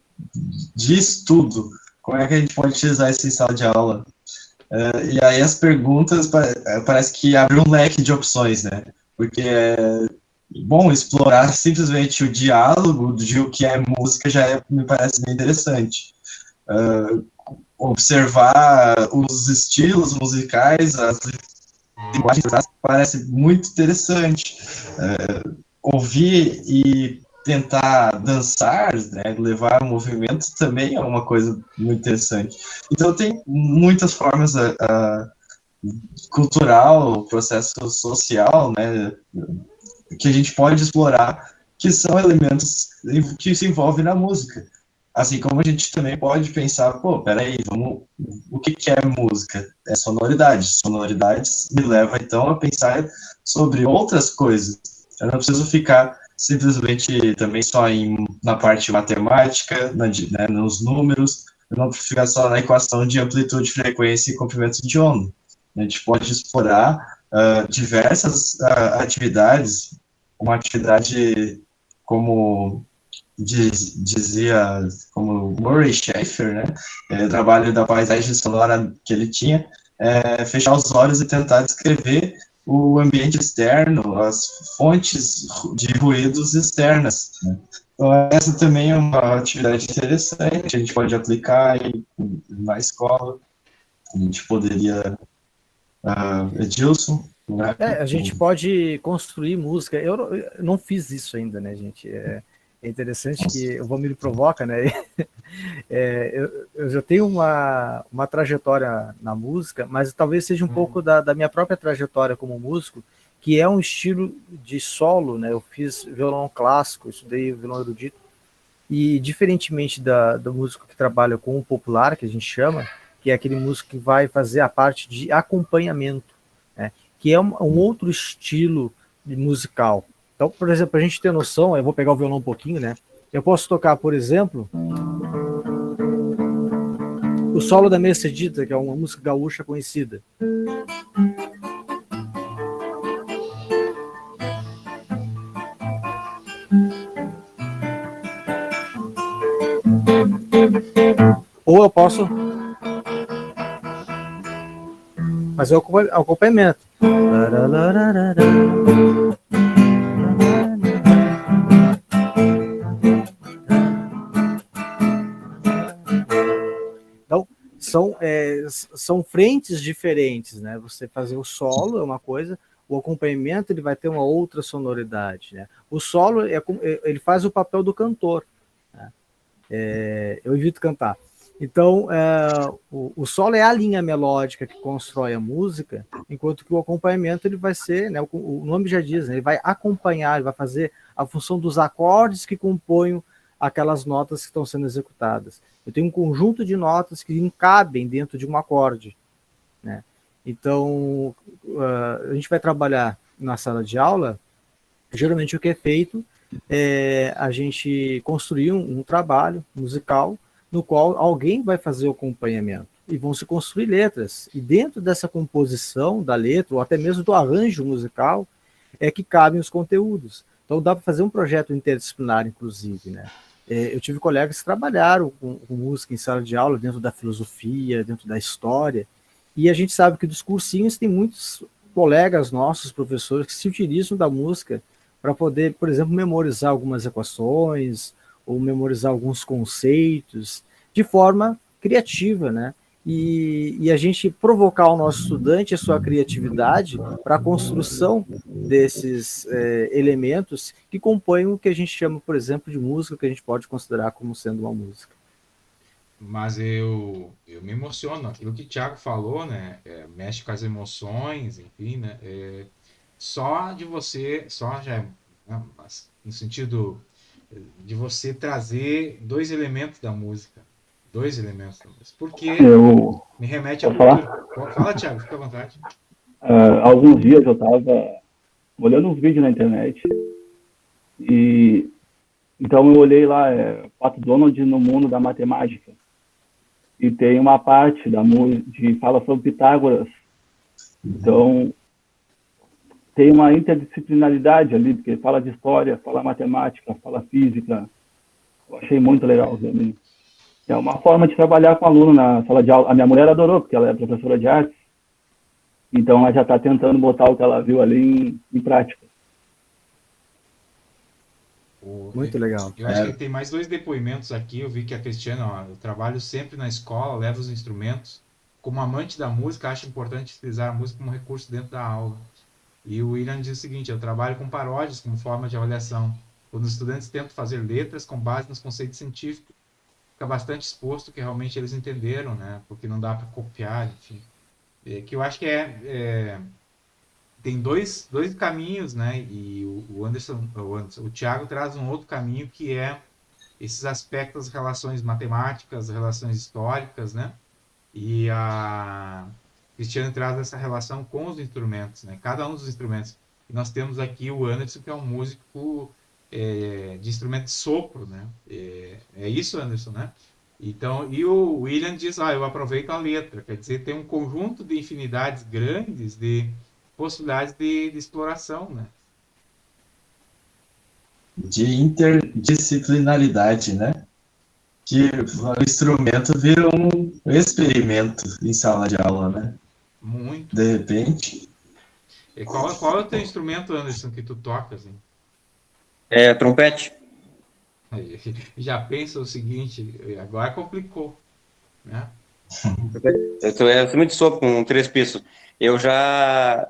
de estudo, como é que a gente pode utilizar isso em sala de aula? E aí as perguntas parece que abre um leque de opções, né, porque é bom explorar simplesmente o diálogo de o que é música me parece bem interessante. Observar os estilos musicais, as linguagens parece muito interessante. Ouvir e tentar dançar, né, levar o movimento também é uma coisa muito interessante. Então tem muitas formas cultural, processo social, né, que a gente pode explorar, que são elementos que se envolvem na música. Assim como a gente também pode pensar, peraí, o que é música? É sonoridade. Sonoridades me leva, então, a pensar sobre outras coisas. Eu não preciso ficar simplesmente também só na parte matemática, né, nos números, eu não preciso ficar só na equação de amplitude, frequência e comprimento de onda. A gente pode explorar diversas atividades, uma atividade como dizia, como Murray Schafer, né, o trabalho da paisagem sonora que ele tinha, fechar os olhos e tentar descrever o ambiente externo, as fontes de ruídos externas, né. Então, essa também é uma atividade interessante, a gente pode aplicar na escola, a gente poderia... Edilson, né? A gente pode construir música. Eu não fiz isso ainda, né, gente? É interessante que o Valmir provoca, né? Eu já tenho uma trajetória na música, mas talvez seja um pouco da minha própria trajetória como músico, que é um estilo de solo, né? Eu fiz violão clássico, estudei violão erudito, E diferentemente do músico que trabalha com o popular, que a gente chama, que é aquele músico que vai fazer a parte de acompanhamento, né, que é um outro estilo musical. Então, por exemplo, para a gente ter noção, eu vou pegar o violão um pouquinho, né? Eu posso tocar, por exemplo, o solo da Mercedita, que é uma música gaúcha conhecida. Ou eu posso fazer o acompanhamento. Então, são frentes diferentes, né? Você fazer o solo é uma coisa, o acompanhamento ele vai ter uma outra sonoridade, né? O solo ele faz o papel do cantor, né? Eu evito cantar. Então, o solo é a linha melódica que constrói a música, enquanto que o acompanhamento ele vai ser, né, o nome já diz, né, ele vai acompanhar, ele vai fazer a função dos acordes que compõem aquelas notas que estão sendo executadas. Eu tenho um conjunto de notas que encabem dentro de um acorde, né? Então, a gente vai trabalhar na sala de aula, geralmente o que é feito é a gente construir um trabalho musical no qual alguém vai fazer o acompanhamento e vão se construir letras. E dentro dessa composição da letra, ou até mesmo do arranjo musical, é que cabem os conteúdos. Então dá para fazer um projeto interdisciplinar, inclusive, né? Eu tive colegas que trabalharam com música em sala de aula, dentro da filosofia, dentro da história, e a gente sabe que dos cursinhos tem muitos colegas nossos, professores, que se utilizam da música para poder, por exemplo, memorizar algumas equações, ou memorizar alguns conceitos, de forma criativa, né? E a gente provocar o nosso estudante, a sua criatividade, para a construção desses elementos que compõem o que a gente chama, por exemplo, de música, que a gente pode considerar como sendo uma música. Mas eu me emociono. Aquilo que o Thiago falou, né? Mexe com as emoções, enfim, né? Só já, né, no sentido de você trazer dois elementos da música. Porque me remete à cultura. Fala, Thiago, fica à vontade. Alguns dias eu estava olhando uns vídeos na internet e então eu olhei lá Pato Donald no mundo da matemática e tem uma parte da música que fala sobre Pitágoras. Então tem uma interdisciplinaridade ali, porque fala de história, fala matemática, fala física. Eu achei muito legal também. É uma forma de trabalhar com aluno na sala de aula. A minha mulher adorou, porque ela é professora de artes. Então, ela já está tentando botar o que ela viu ali em prática. Muito legal. Eu acho que tem mais 2 depoimentos aqui. Eu vi que a Cristiana, eu trabalho sempre na escola, levo os instrumentos. Como amante da música, acho importante utilizar a música como recurso dentro da aula. E o William diz o seguinte: eu trabalho com paródias como forma de avaliação. Quando os estudantes tentam fazer letras com base nos conceitos científicos, fica bastante exposto que realmente eles entenderam, né? Porque não dá para copiar, enfim. Que eu acho que tem dois caminhos, né? E o Thiago traz um outro caminho, que é esses aspectos, relações matemáticas, relações históricas, né? E a Cristiane traz essa relação com os instrumentos, né? Cada um dos instrumentos. E nós temos aqui o Anderson, que é um músico de instrumento de sopro, né? É isso, Anderson, né? Então, e o William diz, eu aproveito a letra, quer dizer, tem um conjunto de infinidades grandes de possibilidades de exploração, né? De interdisciplinaridade, né? Que o instrumento vira um experimento em sala de aula, né? Muito. De repente. E qual é o teu instrumento, Anderson, que tu tocas, hein? Trompete. Já pensa o seguinte, agora complicou, né? Eu sou muito sopro com 3 pistas. Eu já...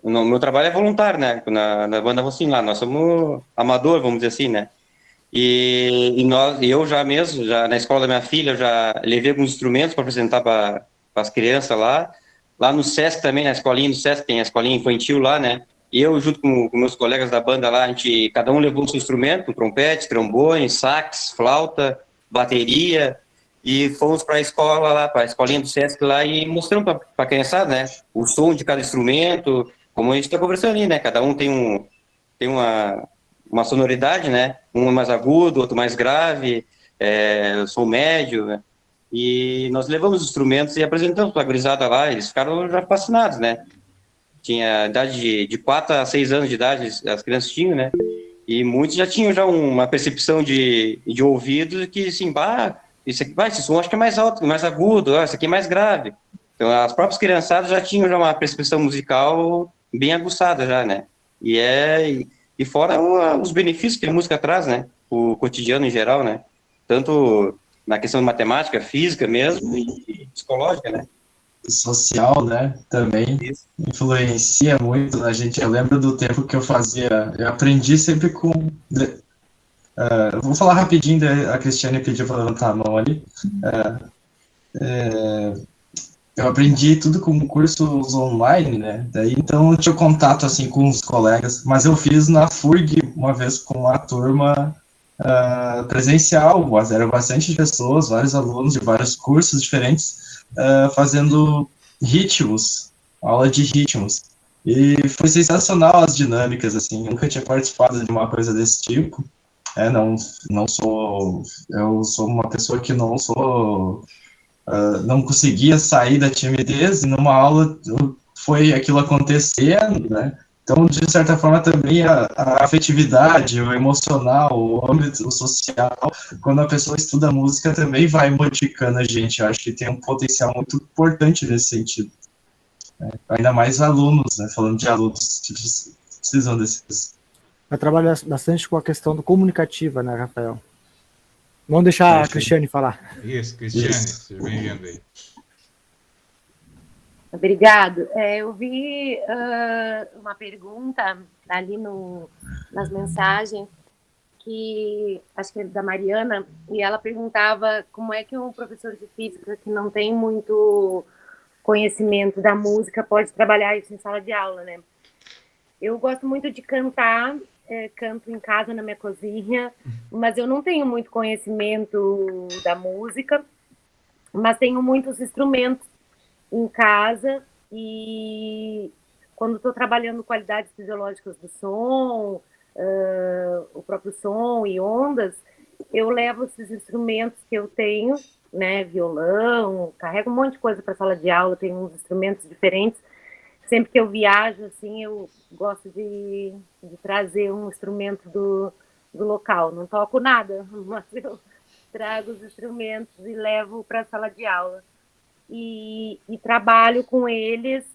meu trabalho é voluntário, né? Na banda Rocinho lá. Nós somos amador, vamos dizer assim, né? Eu já na escola da minha filha, eu já levei alguns instrumentos para apresentar para as crianças lá. Lá no SESC também, na escolinha do SESC, tem a escolinha infantil lá, né? E eu, junto com meus colegas da banda lá, cada um levou o seu instrumento, trompete, trombone, sax, flauta, bateria, e fomos para a escola lá, para a escolinha do Sesc lá, e mostramos para a criançada, né, o som de cada instrumento, como a gente está conversando ali, né, cada um tem uma sonoridade, né, um é mais agudo, outro mais grave, som médio, né, e nós levamos os instrumentos e apresentamos para a gurizada lá, eles ficaram já fascinados, né, tinha idade de 4 a 6 anos de idade, as crianças tinham, né, e muitos já tinham já uma percepção de ouvido que, assim, esse som acho que é mais alto, mais agudo, esse aqui é mais grave. Então, as próprias criançadas já tinham já uma percepção musical bem aguçada já, né, e fora os benefícios que a música traz, né, o cotidiano em geral, né, tanto na questão de matemática, física mesmo, e psicológica, né. Social, né, também influencia muito a gente. Eu lembro do tempo que eu aprendi sempre com... vou falar rapidinho, a Cristiane pediu para levantar a mão ali. Eu aprendi tudo com cursos online, né, daí então eu tinha contato, assim, com os colegas, mas eu fiz na FURG uma vez com a turma presencial, eram bastante pessoas, vários alunos de vários cursos diferentes, fazendo ritmos, aula de ritmos, e foi sensacional as dinâmicas, assim, nunca tinha participado de uma coisa desse tipo, eu sou uma pessoa que não conseguia sair da timidez, e numa aula foi aquilo acontecendo, né, então, de certa forma, também a afetividade, o emocional, o âmbito social, quando a pessoa estuda música, também vai modificando a gente. Eu acho que tem um potencial muito importante nesse sentido. Né? Ainda mais alunos, né? Falando de alunos que precisam desses. Vai trabalhar bastante com a questão do comunicativa, né, Rafael? Vamos deixar a Cristiane falar. Isso, Cristiane, seja bem-vindo aí. Obrigado. Eu vi uma pergunta ali nas mensagens, que acho que é da Mariana, e ela perguntava como é que um professor de física que não tem muito conhecimento da música pode trabalhar isso em sala de aula, né? Eu gosto muito de cantar, canto em casa, na minha cozinha, mas eu não tenho muito conhecimento da música, mas tenho muitos instrumentos em casa, e quando estou trabalhando qualidades fisiológicas do som, o próprio som e ondas, eu levo esses instrumentos que eu tenho, né, violão, carrego um monte de coisa para a sala de aula, tenho uns instrumentos diferentes. Sempre que eu viajo, assim, eu gosto de trazer um instrumento do local. Não toco nada, mas eu trago os instrumentos e levo para a sala de aula. E trabalho com eles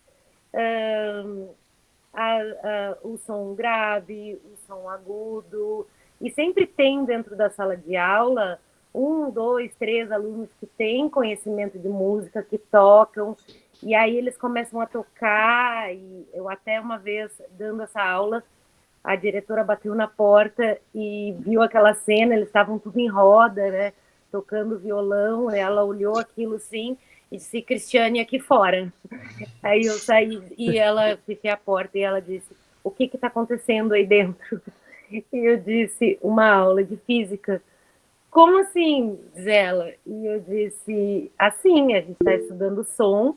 o som grave, o som agudo, e sempre tem dentro da sala de aula 1, 2, 3 alunos que têm conhecimento de música, que tocam, e aí eles começam a tocar, e eu até uma vez, dando essa aula, a diretora bateu na porta e viu aquela cena, eles estavam tudo em roda, né, tocando violão, ela olhou aquilo assim, e disse: Cristiane, aqui fora. Aí eu saí e ela fechei a porta e ela disse: o que está acontecendo aí dentro? E eu disse: uma aula de física. Como assim? Diz ela. E eu disse: assim, a gente está estudando som,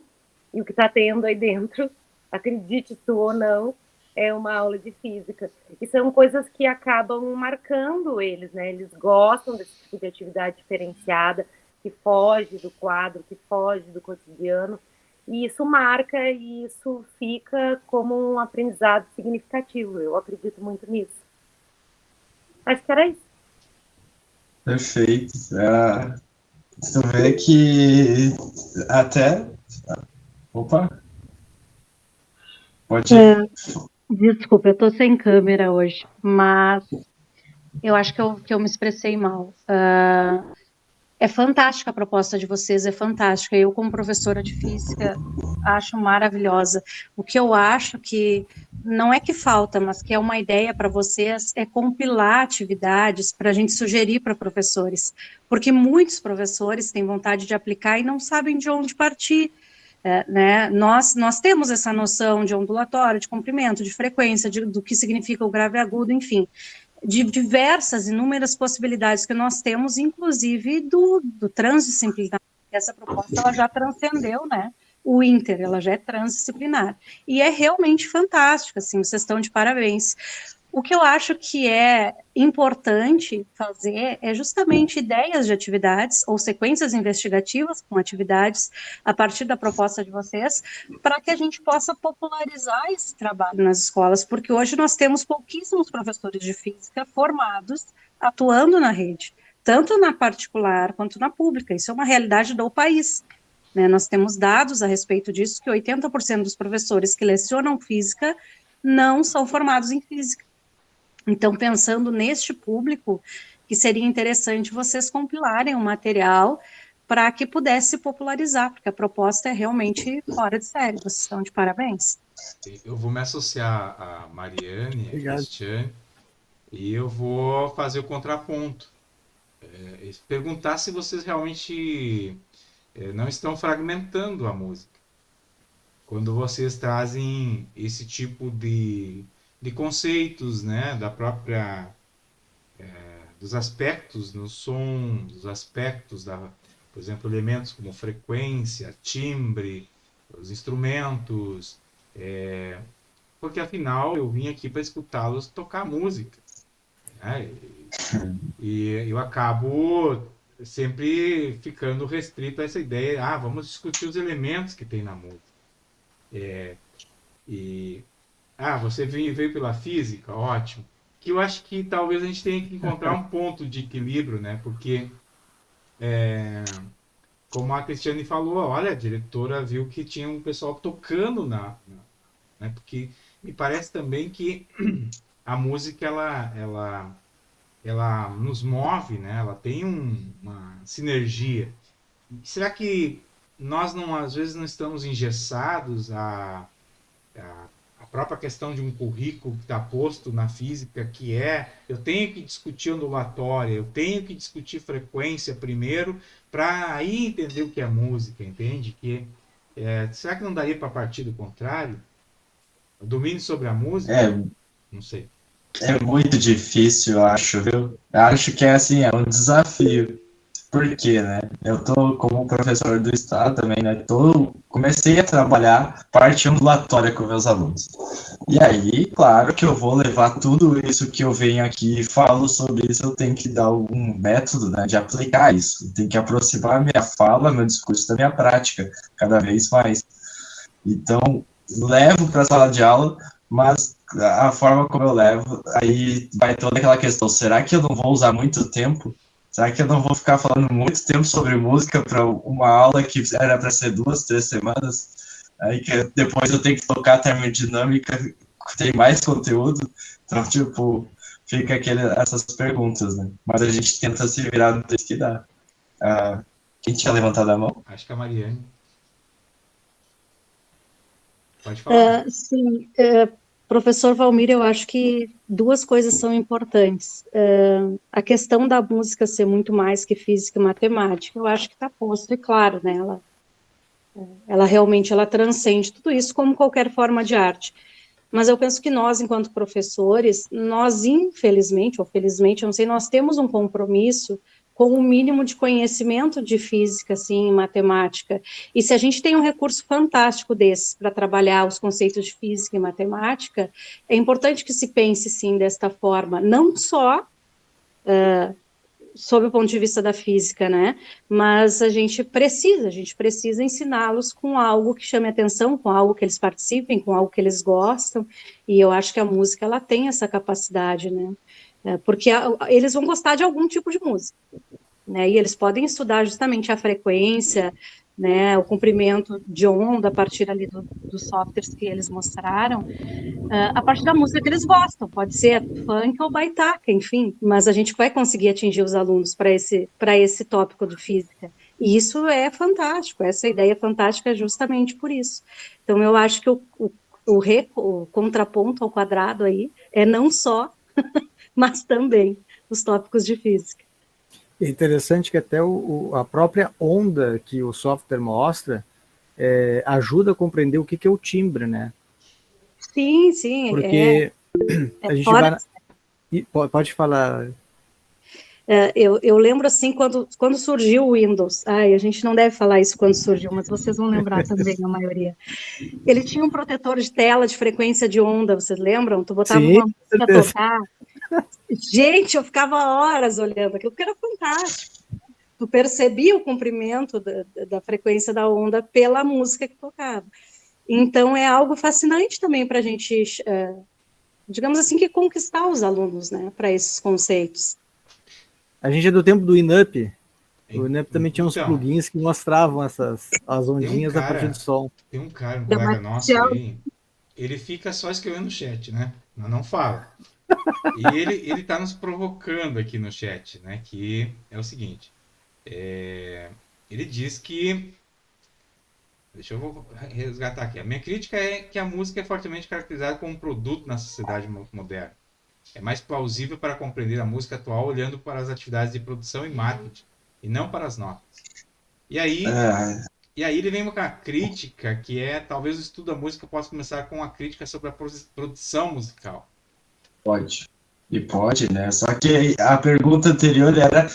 e o que está tendo aí dentro, acredite tu ou não, é uma aula de física. E são coisas que acabam marcando eles, né? Eles gostam desse tipo de atividade diferenciada, que foge do quadro, que foge do cotidiano, e isso marca, e isso fica como um aprendizado significativo. Eu acredito muito nisso. Acho que era isso. Perfeito. Tu vê que até... Opa! Pode ir. Desculpa, eu tô sem câmera hoje, mas eu acho que eu me expressei mal. É fantástica a proposta de vocês, é fantástica. Eu, como professora de física, acho maravilhosa. O que eu acho que não é que falta, mas que é uma ideia para vocês, é compilar atividades para a gente sugerir para professores. Porque muitos professores têm vontade de aplicar e não sabem de onde partir. né? Nós temos essa noção de ondulatório, de comprimento, de frequência, do que significa o grave e agudo, enfim, de diversas, inúmeras possibilidades que nós temos, inclusive do transdisciplinar. Essa proposta ela já transcendeu, né? O Inter, ela já é transdisciplinar. E é realmente fantástico, assim, vocês estão de parabéns. O que eu acho que é importante fazer é justamente ideias de atividades ou sequências investigativas com atividades a partir da proposta de vocês, para que a gente possa popularizar esse trabalho nas escolas, porque hoje nós temos pouquíssimos professores de física formados atuando na rede, tanto na particular quanto na pública. Isso é uma realidade do país, né? Nós temos dados a respeito disso, que 80% dos professores que lecionam física não são formados em física. Então, pensando neste público, que seria interessante vocês compilarem um material para que pudesse popularizar, porque a proposta é realmente fora de série. Vocês estão de parabéns. Eu vou me associar a Mariane, a Obrigado. Cristiane, e eu vou fazer o contraponto. Perguntar se vocês realmente não estão fragmentando a música. Quando vocês trazem esse tipo de conceitos, né, da própria dos aspectos no som, dos aspectos por exemplo, elementos como frequência, timbre, os instrumentos, porque afinal eu vim aqui para escutá-los tocar música, né? E eu acabo sempre ficando restrito a essa ideia, vamos discutir os elementos que tem na música. Você veio pela física, ótimo. Que eu acho que talvez a gente tenha que encontrar um ponto de equilíbrio, né? Porque, como a Cristiane falou, olha, a diretora viu que tinha um pessoal tocando né? Porque me parece também que a música, ela nos move, né? Ela tem uma sinergia. Será que nós, às vezes, não estamos engessados a própria questão de um currículo que está posto na física, que eu tenho que discutir ondulatória, eu tenho que discutir frequência primeiro, para aí entender o que é música, entende? Será que não daria para partir do contrário? O domínio sobre a música? Não sei. É muito difícil, eu acho, viu? Eu acho que é um desafio. Por quê, né? Eu tô como professor do estado também, né? Comecei a trabalhar parte ondulatória com meus alunos. E aí, claro que eu vou levar tudo isso que eu venho aqui e falo sobre isso, eu tenho que dar algum método, né, de aplicar isso. Eu tenho que aproximar minha fala, meu discurso da minha prática, cada vez mais. Então, levo para a sala de aula, mas a forma como eu levo, aí vai toda aquela questão, será que eu não vou usar muito tempo? Será que eu não vou ficar falando muito tempo sobre música para uma aula que era para ser 2, 3 semanas? Aí que depois eu tenho que tocar a termodinâmica, tem mais conteúdo. Então, fica essas perguntas, né? Mas a gente tenta se virar no texto que dá. Quem tinha levantado a mão? Acho que a Mariane. Pode falar. Sim, professor Valmir, eu acho que duas coisas são importantes. A questão da música ser muito mais que física e matemática, eu acho que está posto, e claro, né, ela realmente transcende tudo isso como qualquer forma de arte. Mas eu penso que nós, enquanto professores, nós infelizmente, ou felizmente, eu não sei, nós temos um compromisso com o mínimo de conhecimento de física, assim, matemática. E se a gente tem um recurso fantástico desses para trabalhar os conceitos de física e matemática, é importante que se pense, sim, desta forma, não só sob o ponto de vista da física, né, mas a gente precisa ensiná-los com algo que chame atenção, com algo que eles participem, com algo que eles gostam, e eu acho que a música, ela tem essa capacidade, né, porque eles vão gostar de algum tipo de música, né, e eles podem estudar justamente a frequência, né, o comprimento de onda a partir ali dos softwares que eles mostraram, a partir da música que eles gostam, pode ser funk ou baitaca, enfim, mas a gente vai conseguir atingir os alunos para esse tópico de física, e isso é fantástico, essa ideia fantástica é justamente por isso. Então eu acho que o contraponto ao quadrado aí é não só, mas também os tópicos de física. É interessante que até a própria onda que o software mostra, ajuda a compreender o que é o timbre, né? Sim. Porque a gente fora... vai... Pode falar. Eu lembro assim, quando surgiu o Windows, a gente não deve falar isso quando surgiu, mas vocês vão lembrar também, a maioria. Ele tinha um protetor de tela de frequência de onda, vocês lembram? Tu botava uma música a tocar. Gente, eu ficava horas olhando aquilo, porque era fantástico. Tu percebia o comprimento da frequência da onda pela música que tocava. Então, é algo fascinante também para a gente, digamos assim, que conquistar os alunos, né, para esses conceitos. A gente é do tempo do Inup. O Inup também tinha uns plugins que mostravam as ondinhas a partir do som. Tem um colega nosso aí, ele fica só escrevendo no chat, né? Mas não fala. E ele tá nos provocando aqui no chat, né? Que é o seguinte. Ele diz que... Deixa eu resgatar aqui. A minha crítica é que a música é fortemente caracterizada como um produto na sociedade moderna. É mais plausível para compreender a música atual olhando para as atividades de produção e marketing, e não para as notas. E aí ele vem com a crítica, que talvez o estudo da música possa começar com uma crítica sobre a produção musical. Pode, né? Só que a pergunta anterior era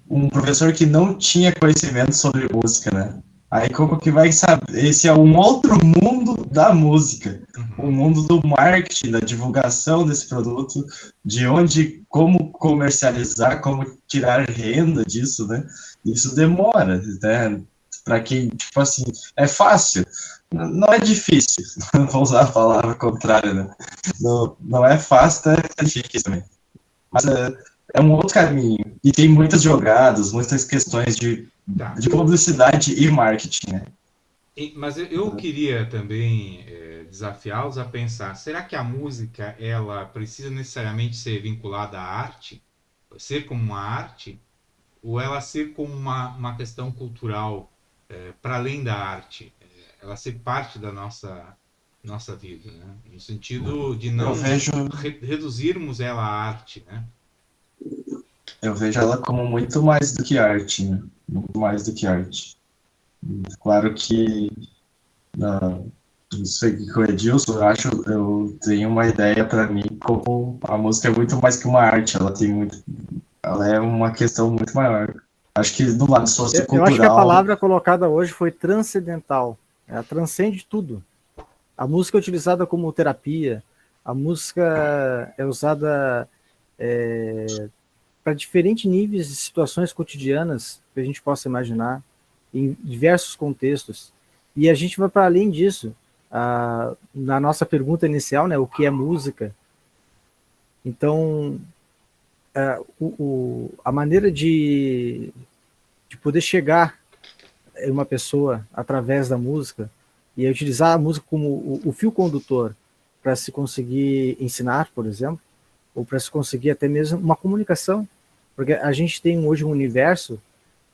um professor que não tinha conhecimento sobre música, né? Aí como que vai saber? Esse é um outro mundo da música, o mundo do marketing, da divulgação desse produto, como comercializar, como tirar renda disso, né? Isso demora, né? Para quem, tipo assim, é fácil, não é difícil, vou usar a palavra contrária, né? Não é fácil, é difícil também. Mas é um outro caminho, e tem muitas jogadas, muitas questões de publicidade e marketing, né? Mas eu queria também desafiá-los a pensar, será que a música, ela precisa necessariamente ser vinculada à arte? Ser como uma arte? Ou ela ser como uma questão cultural para além da arte? Ela ser parte da nossa vida, né? No sentido de não reduzirmos ela à arte, né? Eu vejo ela como muito mais do que arte, né? Muito mais do que arte. Claro que não sei o que o Edilson, eu tenho uma ideia para mim como a música é muito mais que uma arte, ela é uma questão muito maior. Acho que do lado sociocultural... Eu acho que a palavra colocada hoje foi transcendental. Ela transcende tudo. A música é utilizada como terapia, a música é usada para diferentes níveis de situações cotidianas que a gente possa imaginar, em diversos contextos. E a gente vai para além disso. Na nossa pergunta inicial, né, o que é música? Então, a maneira de poder chegar em uma pessoa através da música e utilizar a música como o fio condutor para se conseguir ensinar, por exemplo, ou para se conseguir até mesmo uma comunicação, porque a gente tem hoje um universo,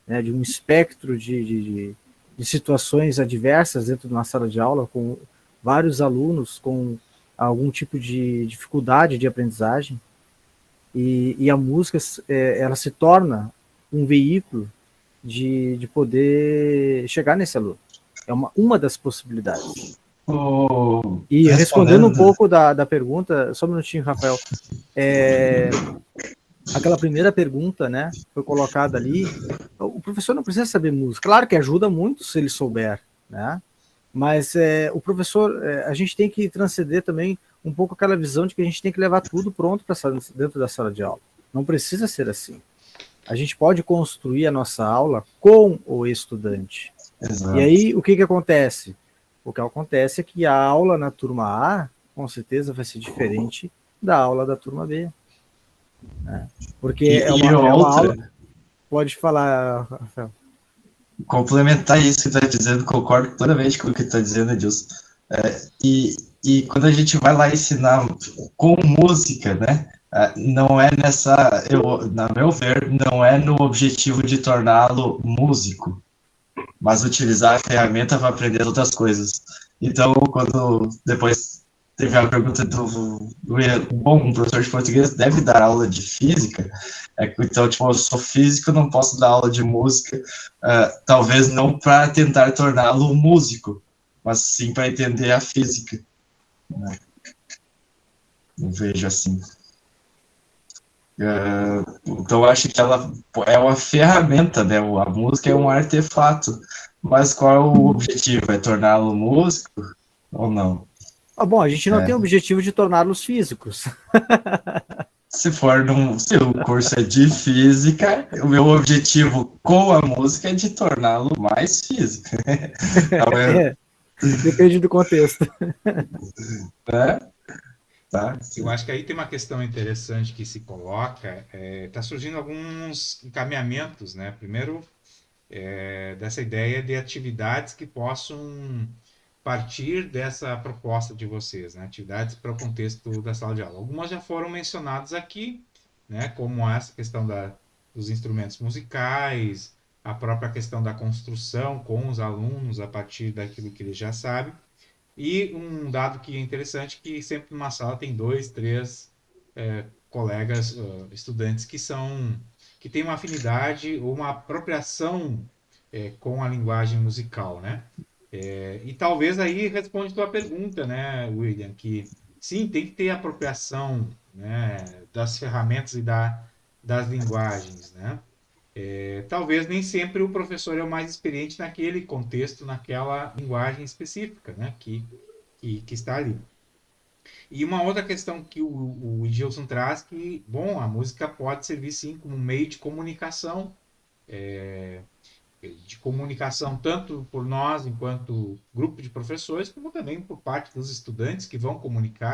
né, de um espectro de situações adversas dentro de uma sala de aula, com vários alunos com algum tipo de dificuldade de aprendizagem, e a música ela se torna um veículo de poder chegar nesse aluno. É uma das possibilidades. E respondendo um pouco da pergunta, só um minutinho, Rafael, aquela primeira pergunta, né, foi colocada ali, o professor não precisa saber música, claro que ajuda muito se ele souber, né, mas o professor, a gente tem que transcender também um pouco aquela visão de que a gente tem que levar tudo pronto dentro da sala de aula. Não precisa ser assim. A gente pode construir a nossa aula com o estudante. Exato. E aí, o que acontece? O que acontece é que a aula na turma A, com certeza, vai ser diferente da aula da turma B. Né? Porque é uma aula... Pode falar, Rafael. Complementar isso que está dizendo, concordo plenamente com o que está dizendo, Edilson. E quando a gente vai lá ensinar com música, né? Não é na meu ver, não é no objetivo de torná-lo músico, mas utilizar a ferramenta para aprender outras coisas. Então, quando depois teve a pergunta um professor de português deve dar aula de física, Então, tipo, eu sou físico, não posso dar aula de música, talvez não para tentar torná-lo um músico, mas sim para entender a física, né? Eu vejo assim. Então, eu acho que ela é uma ferramenta, né? A música é um artefato, mas qual é o objetivo? É torná-lo músico ou não? Bom, a gente não tem o objetivo de torná-los físicos. Se o curso é de física, o meu objetivo com a música é de torná-lo mais físico. Depende do contexto. Né? Tá? Eu acho que aí tem uma questão interessante que se coloca, está surgindo alguns encaminhamentos, né? Primeiro, dessa ideia de atividades que possam partir dessa proposta de vocês, né? Atividades para o contexto da sala de aula. Algumas já foram mencionadas aqui, né? Como essa questão dos instrumentos musicais, a própria questão da construção com os alunos a partir daquilo que eles já sabem. E um dado que é interessante, que sempre numa sala tem 2, 3 colegas, estudantes que têm uma afinidade ou uma apropriação com a linguagem musical, né? E talvez aí responde tua pergunta, né, William, que sim, tem que ter apropriação, né, das ferramentas e das linguagens, né? Talvez nem sempre o professor é o mais experiente naquele contexto, naquela linguagem específica, né, que está ali. E uma outra questão que o Gilson traz, que, bom, a música pode servir sim como meio de comunicação tanto por nós, enquanto grupo de professores, como também por parte dos estudantes que vão comunicar